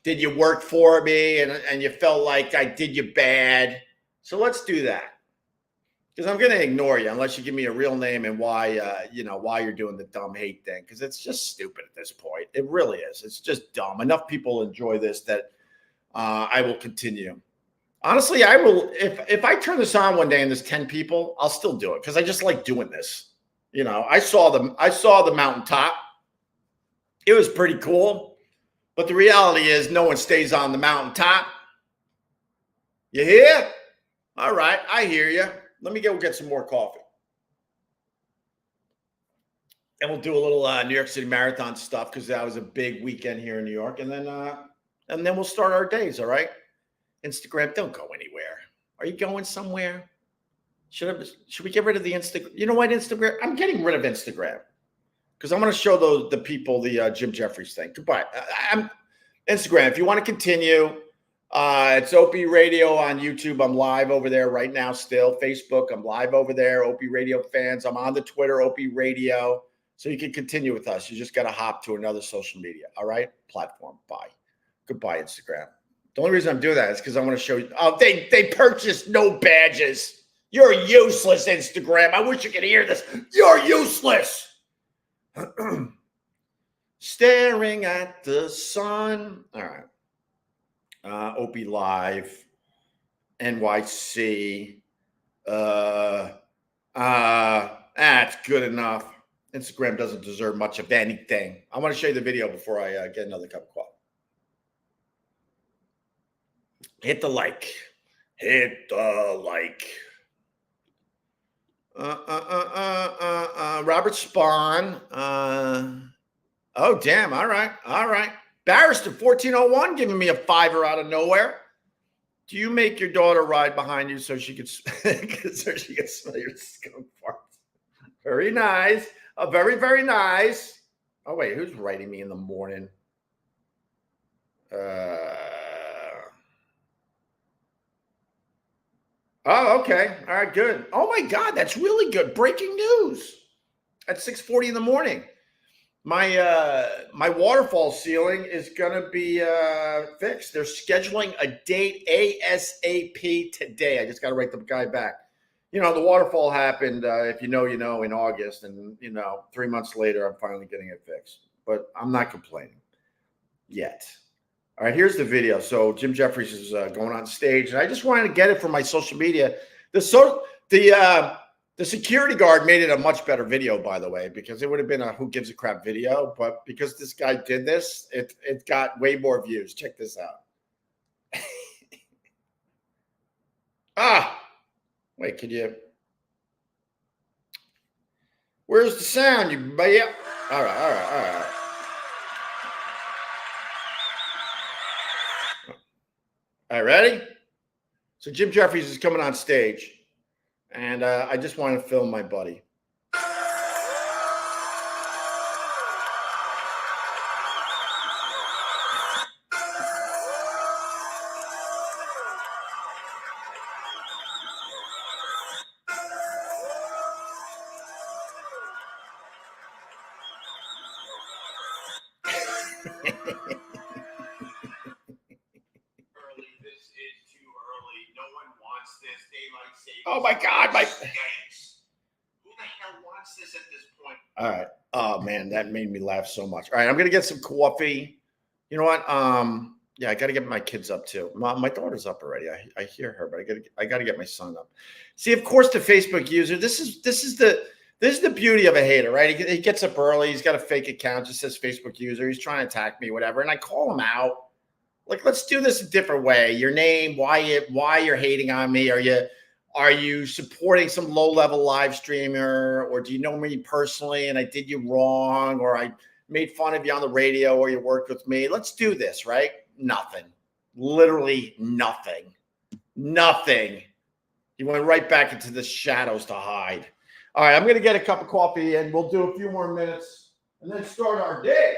you work for me and you felt like I did you bad? So let's do that. Because I'm going to ignore you unless you give me a real name and why you're doing the dumb hate thing. Because it's just stupid at this point. It really is. It's just dumb. Enough people enjoy this that I will continue. Honestly, I will if I turn this on one day and there's 10 people, I'll still do it because I just like doing this. I saw the mountaintop. It was pretty cool. But the reality is no one stays on the mountaintop. You hear? All right, I hear you. Let me go get some more coffee. And we'll do a little New York City Marathon stuff because that was a big weekend here in New York. And then we'll start our days, all right? Instagram, don't go anywhere. Are you going somewhere? Should we get rid of the Instagram? You know what, Instagram? I'm getting rid of Instagram because I'm going to show the people the Jim Jeffries thing. Goodbye. I'm Instagram. If you want to continue, it's Opie Radio on YouTube. I'm live over there right now. Still Facebook. I'm live over there. Opie Radio fans. I'm on the Twitter Opie Radio, so you can continue with us. You just got to hop to another social media. All right, platform. Bye. Goodbye, Instagram. The only reason I'm doing that is because I want to show you. Oh, they purchased no badges. You're useless, Instagram. I wish you could hear this. You're useless. Staring at the sun. All right. Opie Live, NYC. That's good enough. Instagram doesn't deserve much of anything. I want to show you the video before I get another cup of coffee. Hit the like. Hit the like. Robert Spahn. Oh, damn. All right. All right. Barrister 1401 giving me a fiver out of nowhere. Do you make your daughter ride behind you so she could smell your skunk farts? Very nice. Very, very nice. Oh, wait. Who's writing me in the morning? Oh, okay. All right, good. Oh my God, that's really good. Breaking news at 6:40 in the morning. My waterfall ceiling is gonna be fixed. They're scheduling a date ASAP today. I just got to write the guy back. The waterfall happened. If you know, in August, and 3 months later, I'm finally getting it fixed. But I'm not complaining yet. All right, here's the video. So Jim Jeffries is going on stage, and I just wanted to get it for my social media. The security guard made it a much better video, by the way, because it would have been a who gives a crap video, but because this guy did this, it got way more views. Check this out. Wait, could you? Where's the sound? You, yeah. All right. All right, ready? So Jim Jeffries is coming on stage, and I just want to film my buddy. Oh my God, Who the hell wants this at this point? All right. Oh man, that made me laugh so much. All right, I'm gonna get some coffee. You know what? Yeah, I gotta get my kids up too. My daughter's up already. I hear her, but I gotta get my son up. See, of course, the Facebook user. This is the beauty of a hater, right? He gets up early. He's got a fake account, just says Facebook user. He's trying to attack me, whatever. And I call him out. Like, let's do this a different way. Your name, why you're hating on me? Are you supporting some low-level live streamer, or do you know me personally and I did you wrong, or I made fun of you on the radio, or you worked with me? Let's do this, right? Nothing. Literally nothing. Nothing. He went right back into the shadows to hide. All right, I'm going to get a cup of coffee and we'll do a few more minutes and then start our days.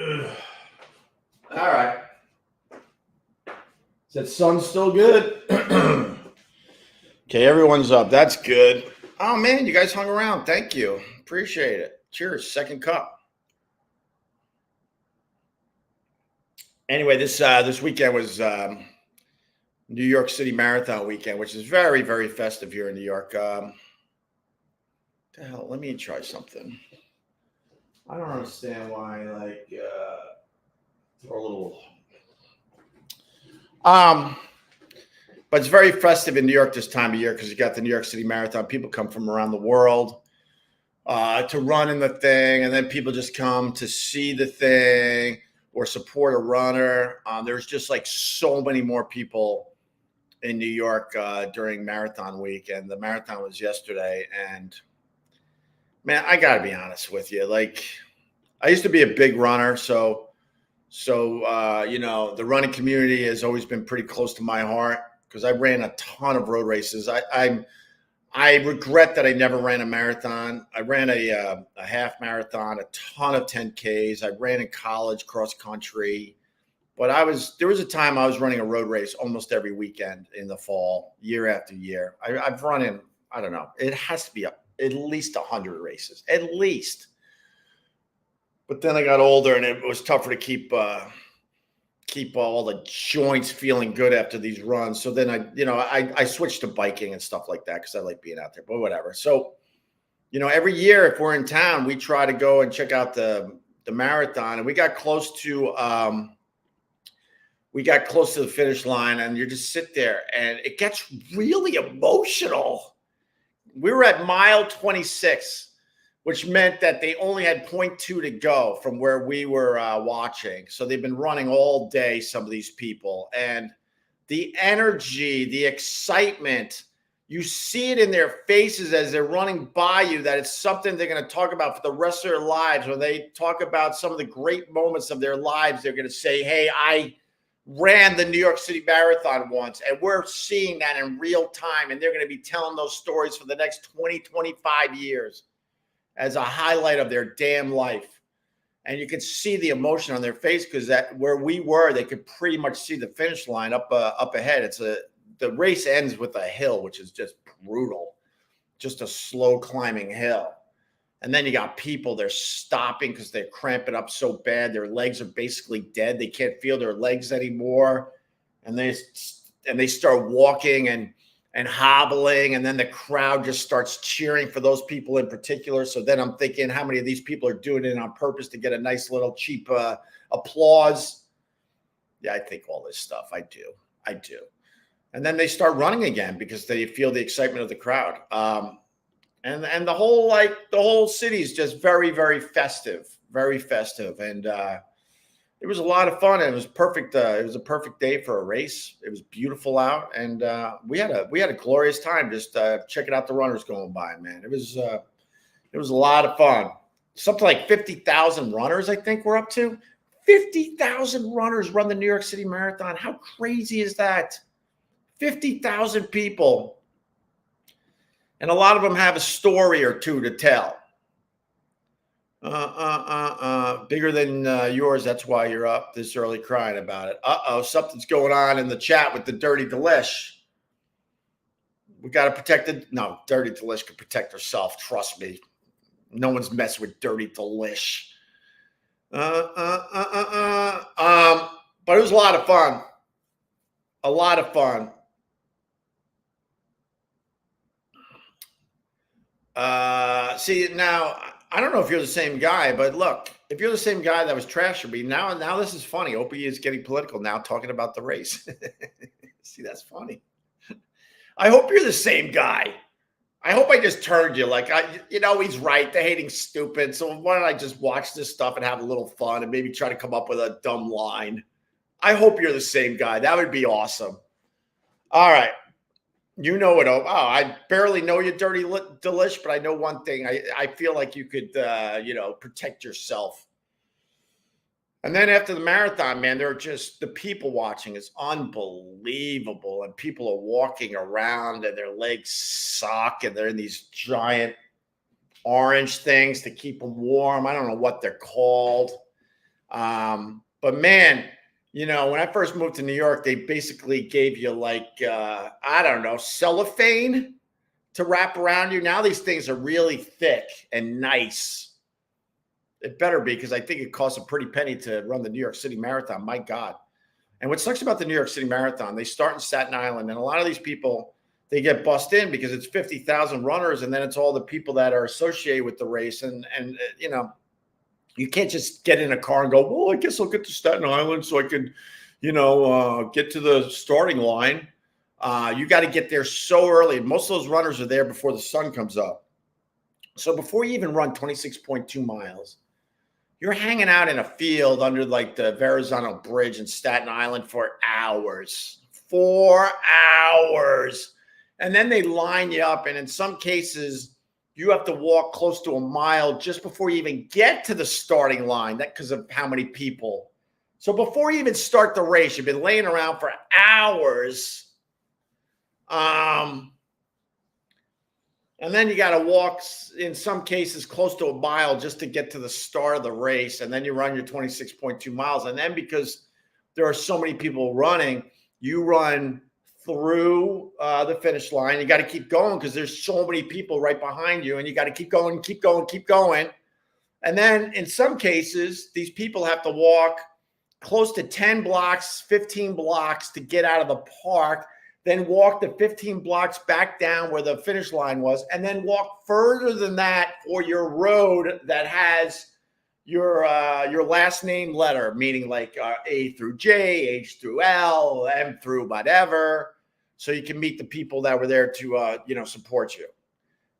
All right. Is that sun still good? Okay, everyone's up. That's good. Oh man, you guys hung around. Thank you. Appreciate it. Cheers. Second cup. Anyway, this weekend was New York City Marathon weekend, which is very, very festive here in New York. The hell, let me try something. I don't understand why, like, throw a little. But it's very festive in New York this time of year because you got the New York City Marathon. People come from around the world to run in the thing, and then people just come to see the thing or support a runner. There's just like so many more people in New York during marathon week, and the marathon was yesterday. And man, I gotta be honest with you. Like, I used to be a big runner, so you know, the running community has always been pretty close to my heart because I ran a ton of road races. I regret that I never ran a marathon. I ran a half marathon, a ton of 10Ks. I ran in college cross country, but there was a time I was running a road race almost every weekend in the fall, year after year. I've run in, I don't know, it has to be at least 100 races, at least. But then I got older, and it was tougher to keep all the joints feeling good after these runs. So then I switched to biking and stuff like that because I like being out there. But whatever. So, you know, every year if we're in town, we try to go and check out the marathon, and we got close to the finish line, and you just sit there, and it gets really emotional. We were at mile 26. Which meant that they only had 0.2 to go from where we were watching. So they've been running all day, some of these people. And the energy, the excitement, you see it in their faces as they're running by you, that it's something they're going to talk about for the rest of their lives. When they talk about some of the great moments of their lives, they're going to say, hey, I ran the New York City Marathon once. And we're seeing that in real time. And they're going to be telling those stories for the next 20, 25 years. As a highlight of their damn life. And you could see the emotion on their face because that where we were, they could pretty much see the finish line up ahead. The race ends with a hill, which is just brutal, just a slow climbing hill. And then you got people, they're stopping because they're cramping up so bad. Their legs are basically dead. They can't feel their legs anymore. And they start walking and hobbling, and then the crowd just starts cheering for those people in particular. So then I'm thinking, how many of these people are doing it on purpose to get a nice little cheap applause? Yeah, I think all this stuff. I do. And then they start running again because they feel the excitement of the crowd. And the whole city is just very, very festive, and it was a lot of fun. And it was perfect. It was a perfect day for a race. It was beautiful out, and we had a glorious time just checking out the runners going by. Man, it was a lot of fun. Something like 50,000 runners, I think we're up to. 50,000 runners run the New York City Marathon. How crazy is that? 50,000 people, and a lot of them have a story or two to tell. Bigger than yours. That's why you're up this early crying about it. Something's going on in the chat with the Dirty Delish. We got to protect it. No, Dirty Delish can protect herself. Trust me. No one's messing with Dirty Delish. But it was a lot of fun. A lot of fun. See, now, I don't know if you're the same guy, but look, if you're the same guy that was trashing me, now this is funny. Opie is getting political now, talking about the race. See, that's funny. I hope you're the same guy. I hope I just turned you like, he's right. The hating's stupid. So why don't I just watch this stuff and have a little fun and maybe try to come up with a dumb line? I hope you're the same guy. That would be awesome. All right. You know it. I barely know you, Dirty Delish, but I know one thing. I feel like you could, protect yourself. And then after the marathon, man, the people watching is unbelievable. And people are walking around and their legs suck. And they're in these giant orange things to keep them warm. I don't know what they're called. But man, when I first moved to New York, they basically gave you like, I don't know, cellophane to wrap around you. Now these things are really thick and nice. It better be, because I think it costs a pretty penny to run the New York City Marathon. My God. And what sucks about the New York City Marathon, they start in Staten Island, and a lot of these people, they get bussed in because it's 50,000 runners, and then it's all the people that are associated with the race. And you can't just get in a car and go, well, I guess I'll get to Staten Island so I can, get to the starting line. You got to get there so early. Most of those runners are there before the sun comes up. So before you even run 26.2 miles, you're hanging out in a field under like the Verrazano Bridge in Staten Island for hours. 4 hours. And then they line you up. And in some cases, you have to walk close to a mile just before you even get to the starting line. That because of how many people. So before you even start the race, you've been laying around for hours. And then you got to walk, in some cases, close to a mile just to get to the start of the race. And then you run your 26.2 miles. And then because there are so many people running, you run through the finish line. You got to keep going because there's so many people right behind you. And you got to keep going, keep going, keep going. And then in some cases, these people have to walk close to 10 blocks, 15 blocks to get out of the park. Then walk the 15 blocks back down where the finish line was, and then walk further than that for your road that has your last name letter, meaning like A through J, H through L, M through whatever, so you can meet the people that were there to support you.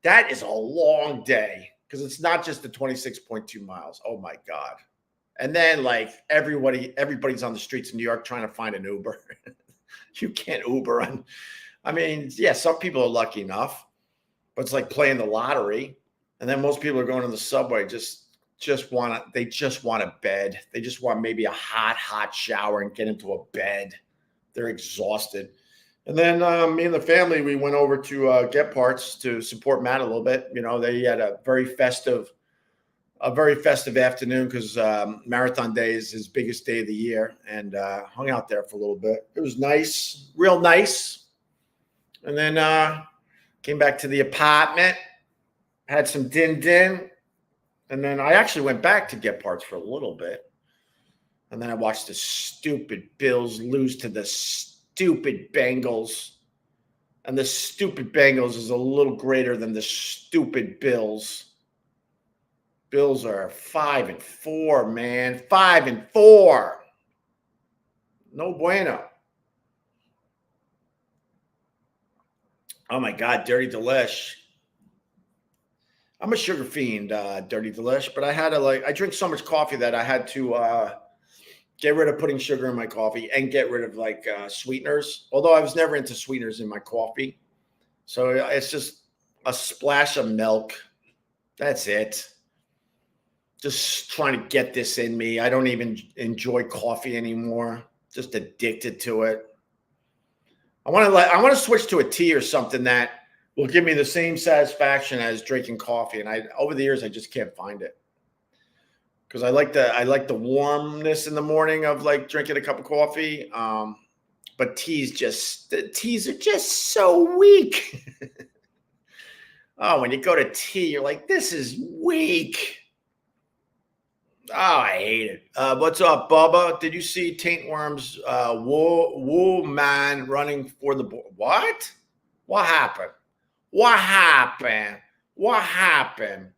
That is a long day because it's not just the 26.2 miles. Oh my God. And then like everybody's on the streets of New York trying to find an Uber. You can't Uber. Some people are lucky enough, but it's like playing the lottery. And then most people are going to the subway just want a bed. They just want maybe a hot shower and get into a bed. They're exhausted. And then me and the family, we went over to Get Parts to support Matt a little bit. They had a very festive afternoon because Marathon Day is his biggest day of the year, and hung out there for a little bit. It was nice, real nice. And then came back to the apartment, had some din, and then I actually went back to Get Parts for a little bit. And then I watched the stupid Bills lose to the stupid Bengals. And the stupid Bengals is a little greater than the stupid Bills. Bills are 5-4, man. 5-4. No bueno. Oh my God, Dirty Delish. I'm a sugar fiend, Dirty Delish, but I drink so much coffee that I had to get rid of putting sugar in my coffee and get rid of sweeteners. Although I was never into sweeteners in my coffee. So it's just a splash of milk. That's it. Just trying to get this in me. I don't even enjoy coffee anymore. Just addicted to it. I want to switch to a tea or something that will give me the same satisfaction as drinking coffee. And over the years, I just can't find it. Because I like the warmness in the morning of drinking a cup of coffee. But teas are just so weak. Oh, when you go to tea, you're like, this is weak. Oh, I hate it. What's up, Bubba? Did you see Taintworm's Woo Man running for the board? What? What happened? What happened? What happened?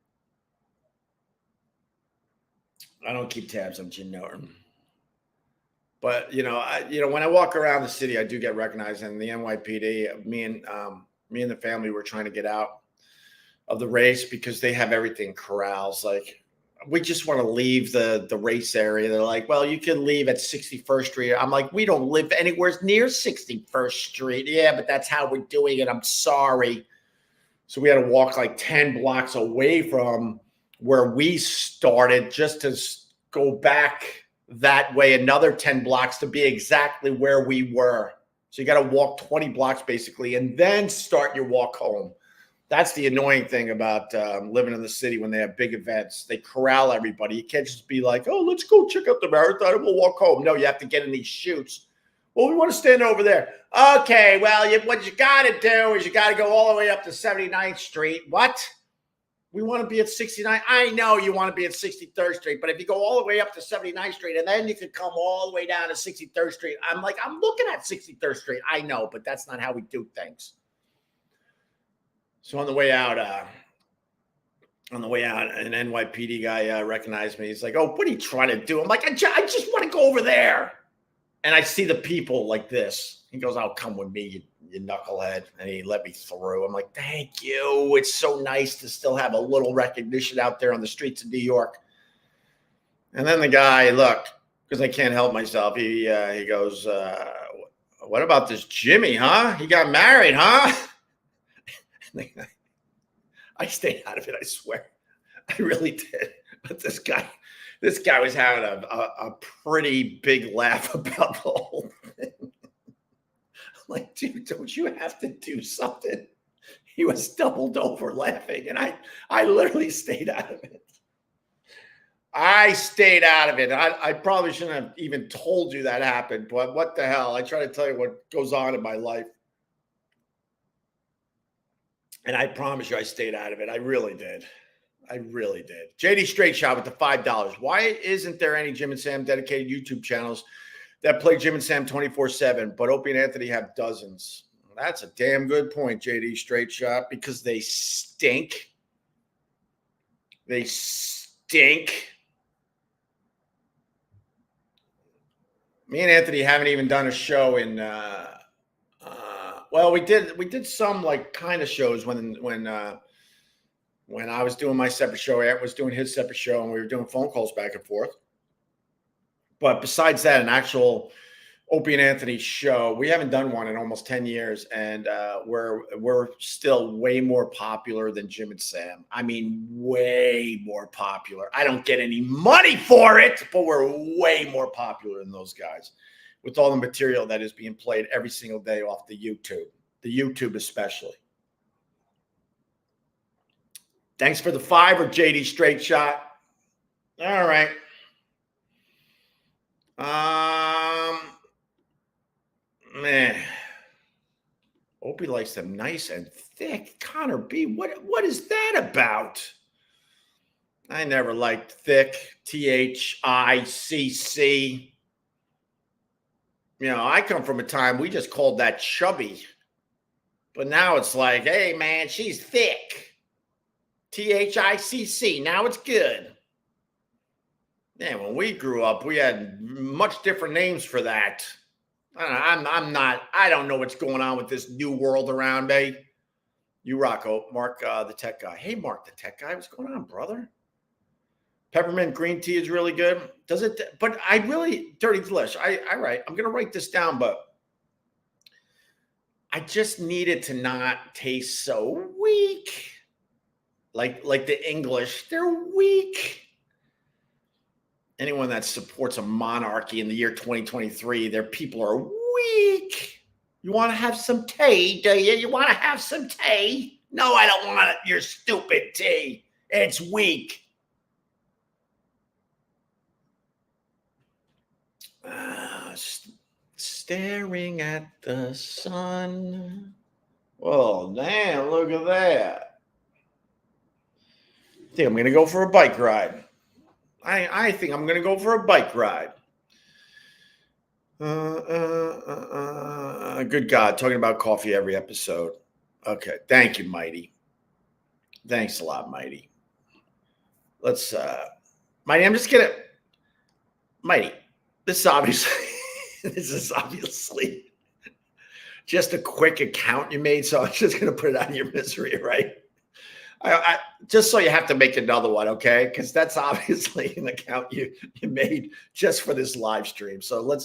I don't keep tabs on Jim Norton. But when I walk around the city, I do get recognized. And the NYPD, me and the family were trying to get out of the race because they have everything corrals. We just want to leave the race area. They're like, well, you can leave at 61st Street. I'm like, we don't live anywhere near 61st Street. Yeah, but that's how we're doing it. I'm sorry. So we had to walk 10 blocks away from where we started just to go back that way another 10 blocks to be exactly where we were. So you got to walk 20 blocks basically and then start your walk home. That's the annoying thing about living in the city when they have big events. They corral everybody. You can't just be like, oh, let's go check out the marathon and we'll walk home. No, you have to get in these chutes. Well, we want to stand over there. Okay, well, what you got to do is you got to go all the way up to 79th Street. What? We want to be at 69. I know you want to be at 63rd Street, but if you go all the way up to 79th Street and then you can come all the way down to 63rd Street, I'm like, I'm looking at 63rd Street. I know, but that's not how we do things. So on the way out, an NYPD guy recognized me. He's like, oh, what are you trying to do? I'm like, I just want to go over there. And I see the people like this. He goes, oh, come with me, you knucklehead. And he let me through. I'm like, thank you. It's so nice to still have a little recognition out there on the streets of New York. And then the guy, look, because I can't help myself, he goes, what about this Jimmy, huh? He got married, huh? I stayed out of it, I swear. I really did. But this guy was having a pretty big laugh about the whole thing. I'm like, dude, don't you have to do something? He was doubled over laughing, and I literally stayed out of it. I stayed out of it. I probably shouldn't have even told you that happened, but what the hell? I try to tell you what goes on in my life. And I promise you I stayed out of it. I really did. JD Straight Shot with the $5. Why isn't there any Jim and Sam dedicated YouTube channels that play Jim and Sam 24/7, but Opie and Anthony have dozens? That's a damn good point, JD Straight Shot, because they stink. They stink. Me and Anthony haven't even done a show in well, we did some like kind of shows when I was doing my separate show, Ant was doing his separate show, and we were doing phone calls back and forth. But besides that, an actual Opie and Anthony show, we haven't done one in almost 10 years, and we're still way more popular than Jim and Sam. I mean, way more popular. I don't get any money for it, but we're way more popular than those guys, with all the material that is being played every single day off the YouTube especially. Thanks for the $5 or JD Straight Shot. All right. Man. Opie likes them nice and thick. Connor B, what is that about? I never liked thick. THICC. You know, I come from a time we just called that chubby. But now it's like, hey, man, she's thick. THICC. Now it's good. Yeah, when we grew up, we had much different names for that. I don't know what's going on with this new world around me. You rock, Mark, the tech guy. Hey, Mark, the tech guy. What's going on, brother? Peppermint green tea is really good. Does it? But I really, Dirty Delish. I'm going to write this down, but I just need it to not taste so weak. Like the English, they're weak. Anyone that supports a monarchy in the year 2023, their people are weak. You want to have some tea, do you? You want to have some tea? No, I don't want it. Your stupid tea. It's weak. Staring at the sun. Oh, damn, look at that. I think I'm going to go for a bike ride. I think I'm going to go for a bike ride. Good God, talking about coffee every episode. Okay, thank you, Mighty. Thanks a lot, Mighty. Let's, Mighty, I'm just going to, Mighty, this is obviously just a quick account you made, so I'm just going to put it out of your misery, right? I just so you have to make another one, okay? Because that's obviously an account you made just for this live stream. So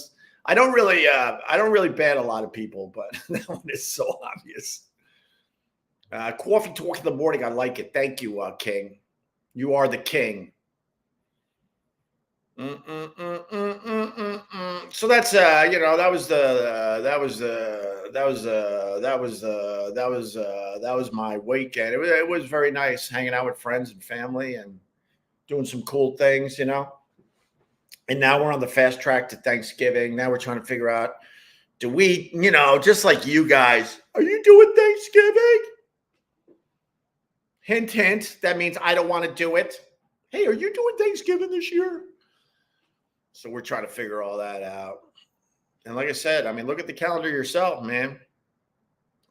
I don't really ban a lot of people, but that one is so obvious. Coffee talk in the morning, I like it. Thank you, King. You are the king. So that's that was that was my weekend. It was very nice hanging out with friends and family and doing some cool things, you know. And now we're on the fast track to Thanksgiving. Now we're trying to figure out, do we, you know, just like you guys, are you doing Thanksgiving? Hint, hint. That means I don't want to do it. Hey, are you doing Thanksgiving this year? So we're trying to figure all that out. And like I said, I mean, look at the calendar yourself, man.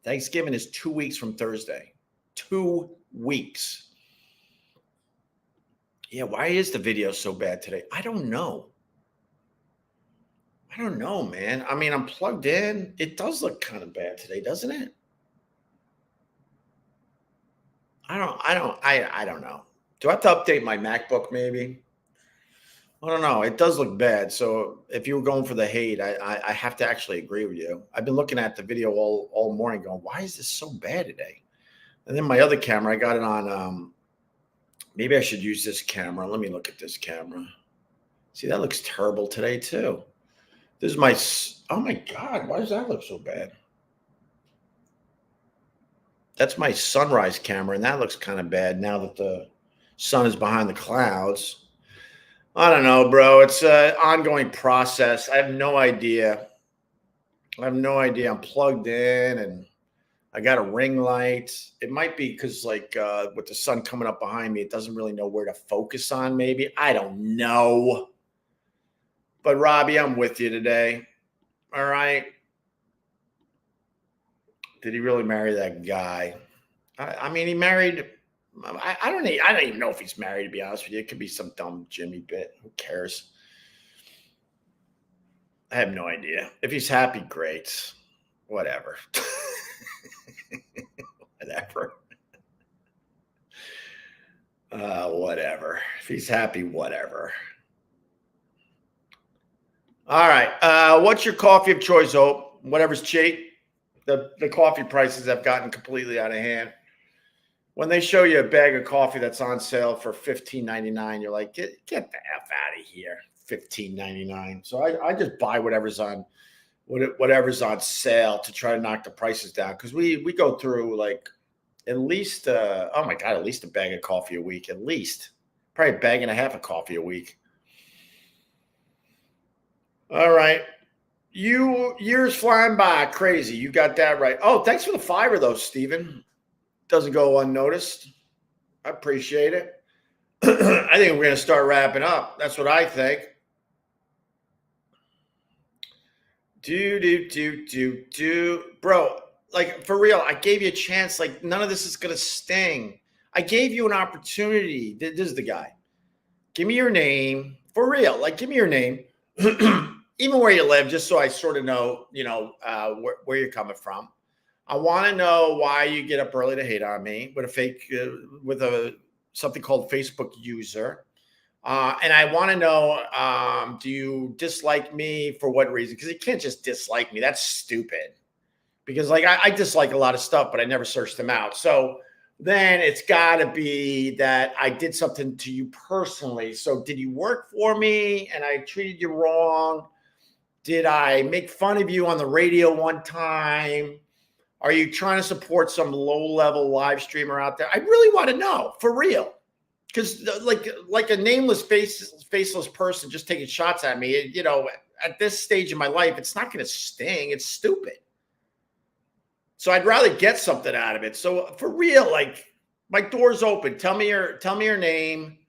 Thanksgiving is 2 weeks from Thursday. 2 weeks. Yeah, why is the video so bad today? I don't know. I don't know, man. I mean, I'm plugged in. It does look kind of bad today, doesn't it? I don't know. Do I have to update my MacBook maybe? I don't know. It does look bad. So if you were going for the hate, I have to actually agree with you. I've been looking at the video all morning going, why is this so bad today? And then my other camera, I got it on, maybe I should use this camera. Let me look at this camera. See, that looks terrible today too. This is my, oh my God, why does that look so bad? That's my sunrise camera, and that looks kind of bad now that the sun is behind the clouds. I don't know, bro. It's an ongoing process. I have no idea. I'm plugged in, and I got a ring light. It might be because, like, with the sun coming up behind me, it doesn't really know where to focus on, maybe. I don't know. But, Robbie, I'm with you today. All right. Did he really marry that guy? I mean, he married. I don't even know if he's married, to be honest with you. It could be some dumb Jimmy bit. Who cares? I have no idea. If he's happy, great. Whatever. Whatever. Whatever. If he's happy, whatever. All right. What's your coffee of choice, Hope? Whatever's cheap. The coffee prices have gotten completely out of hand. When they show you a bag of coffee that's on sale for $15.99, you're like, get the F out of here, $15.99. So I just buy whatever's on sale to try to knock the prices down. Because we go through like at least, oh my God, at least a bag of coffee a week, at least. Probably a bag and a half of coffee a week. All right. Years flying by, crazy. You got that right. Oh, thanks for the fiver, though, Steven. Doesn't go unnoticed. I appreciate it. I think we're going to start wrapping up. That's what I think. Bro, like, for real, I gave you a chance. Like, none of this is going to sting. I gave you an opportunity. This is the guy. Give me your name. For real. Like, give me your name. Even where you live, just so I sort of know, you know, where you're coming from. I want to know why you get up early to hate on me with something called Facebook user. And I want to know, do you dislike me for what reason? Because you can't just dislike me. That's stupid. Because like I dislike a lot of stuff, but I never search them out. So then it's got to be that I did something to you personally. So did you work for me and I treated you wrong? Did I make fun of you on the radio one time? Are you trying to support some low-level live streamer out there? I really want to know, for real. Because like a nameless, faceless person just taking shots at me, you know, at this stage of my life, it's not going to sting. It's stupid. So I'd rather get something out of it. So for real, like, my door's open. Tell me your name.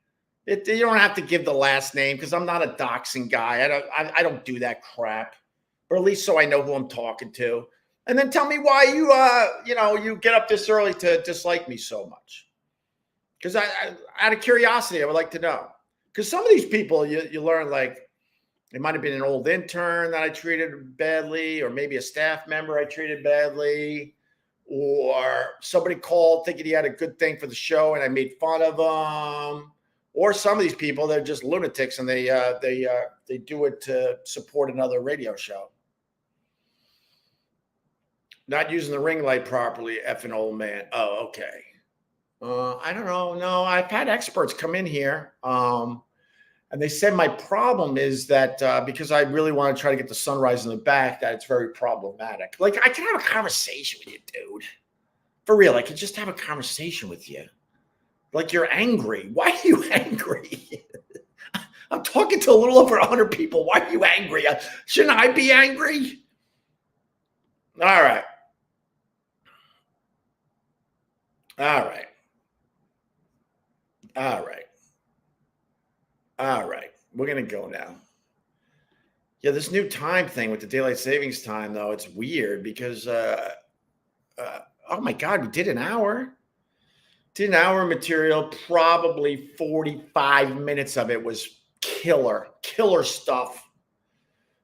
You don't have to give the last name because I'm not a doxing guy. I don't do that crap. Or at least so I know who I'm talking to. And then tell me why you get up this early to dislike me so much. Because I out of curiosity, I would like to know. Because some of these people, you learn, like, it might have been an old intern that I treated badly, or maybe a staff member I treated badly, or somebody called thinking he had a good thing for the show and I made fun of them. Or some of these people, they're just lunatics and they do it to support another radio show. Not using the ring light properly, effing old man. Oh, okay. I don't know. No, I've had experts come in here, and they said my problem is that because I really want to try to get the sunrise in the back, that it's very problematic. Like, I can have a conversation with you, dude. For real, I could just have a conversation with you. Like you're angry. Why are you angry? I'm talking to a little over 100 people. Why are you angry? Shouldn't I be angry? All right. All right. All right. All right. We're going to go now. Yeah, this new time thing with the daylight savings time, though, it's weird because, oh my God, we did an hour. Did an hour material. Probably 45 minutes of it was killer stuff.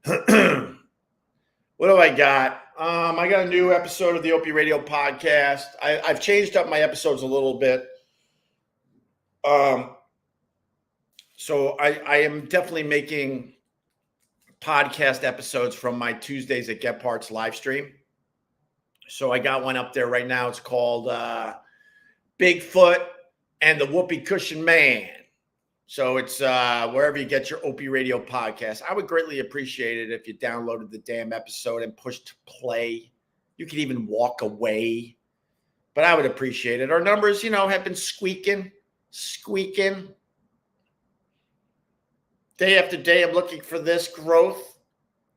What do I got? I got a new episode of the Opie Radio podcast. I've changed up my episodes a little bit. So I am definitely making podcast episodes from my Tuesdays at Get Parts live stream. So I got one up there right now. It's called Bigfoot and the Whoopee Cushion Man. So it's wherever you get your Opie Radio podcast. I would greatly appreciate it if you downloaded the damn episode and pushed play. You could even walk away, but I would appreciate it. Our numbers, have been squeaking. Day after day, I'm looking for this growth.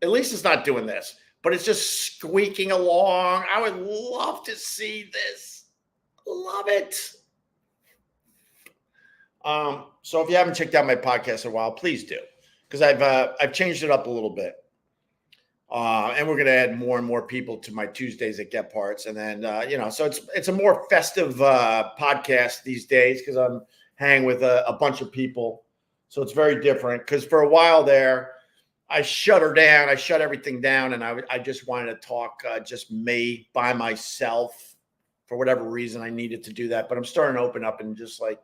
At least it's not doing this, but it's just squeaking along. I would love to see this. Love it. So if you haven't checked out my podcast in a while, please do, because I've changed it up a little bit, and we're going to add more and more people to my Tuesdays at Get Parts, and then so it's a more festive podcast these days because I'm hanging with a bunch of people, so it's very different. Because for a while there, I shut everything down, and I just wanted to talk just me by myself. For whatever reason, I needed to do that, but I'm starting to open up and just like.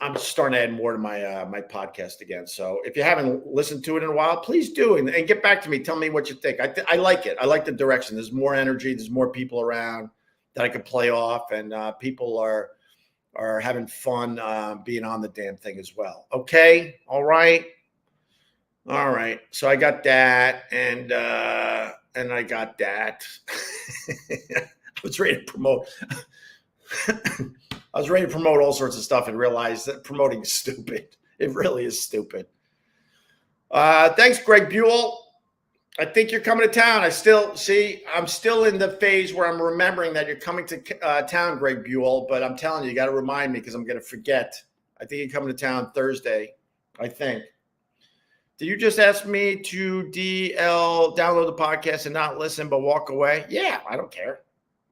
I'm starting to add more to my podcast again. So if you haven't listened to it in a while, please do and get back to me. Tell me what you think. I like it. I like the direction. There's more energy. There's more people around that I can play off, and people are having fun being on the damn thing as well. Okay, all right. So I got that, and I got that. I was ready to promote. I was ready to promote all sorts of stuff and realized that promoting is stupid. It really is stupid. Thanks, Greg Buell. I think you're coming to town. I'm still in the phase where I'm remembering that you're coming to town, Greg Buell, but I'm telling you, you got to remind me because I'm going to forget. I think you're coming to town Thursday, I think. Did you just ask me to download the podcast and not listen but walk away? Yeah, I don't care.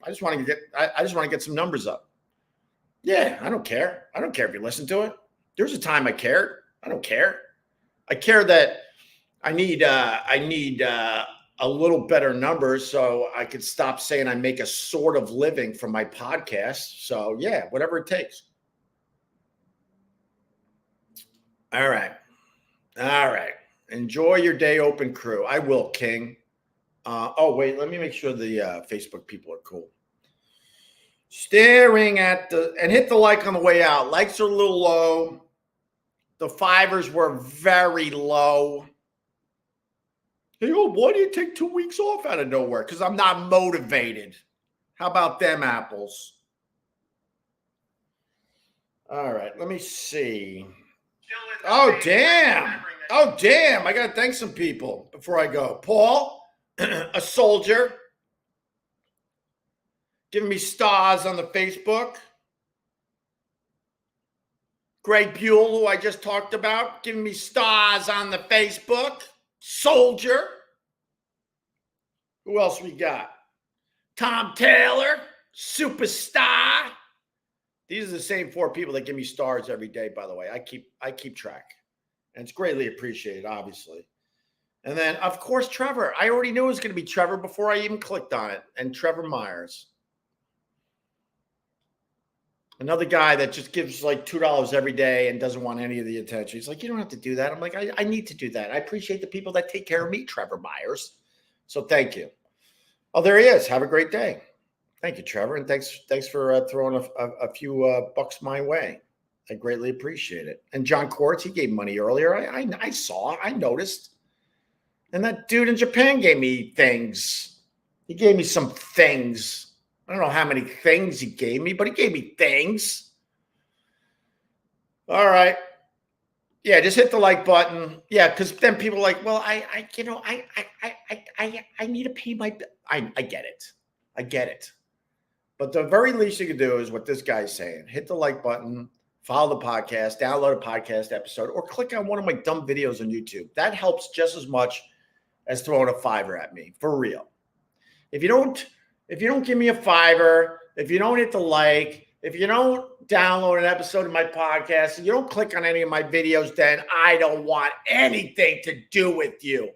I just want to get some numbers up. Yeah, I don't care. I don't care if you listen to it. There was a time I cared. I don't care. I care that I need a little better numbers so I could stop saying I make a sort of living from my podcast. So yeah, whatever it takes. All right. Enjoy your day, Open Crew. I will, King. Wait, let me make sure the Facebook people are cool. Staring at and hit the like on the way out. Likes are a little low. The fivers were very low. Hey, why do you take 2 weeks off out of nowhere? Because I'm not motivated. How about them apples? All right, let me see. Oh, damn. I got to thank some people before I go. Paul, a soldier. Giving me stars on the Facebook. Greg Buell, who I just talked about, giving me stars on the Facebook. Soldier. Who else we got? Tom Taylor, superstar. These are the same 4 people that give me stars every day, by the way. I keep track. And it's greatly appreciated, obviously. And then, of course, Trevor. I already knew it was going to be Trevor before I even clicked on it. And Trevor Myers. Another guy that just gives like $2 every day and doesn't want any of the attention. He's like, you don't have to do that. I'm like, I need to do that. I appreciate the people that take care of me, Trevor Myers. So thank you. Oh, there he is. Have a great day. Thank you, Trevor. And thanks for throwing a few bucks my way. I greatly appreciate it. And John Quartz, he gave money earlier. I noticed. And that dude in Japan gave me things. He gave me some things. I don't know how many things he gave me, but he gave me things. All right. Yeah, just hit the like button. Yeah, because then people are like, well, I need to pay my bill. I get it. I get it. But the very least you can do is what this guy's saying. Hit the like button, follow the podcast, download a podcast episode, or click on one of my dumb videos on YouTube. That helps just as much as throwing a $5 at me, for real. If you don't give me a $5, if you don't hit the like, if you don't download an episode of my podcast, and you don't click on any of my videos, then I don't want anything to do with you.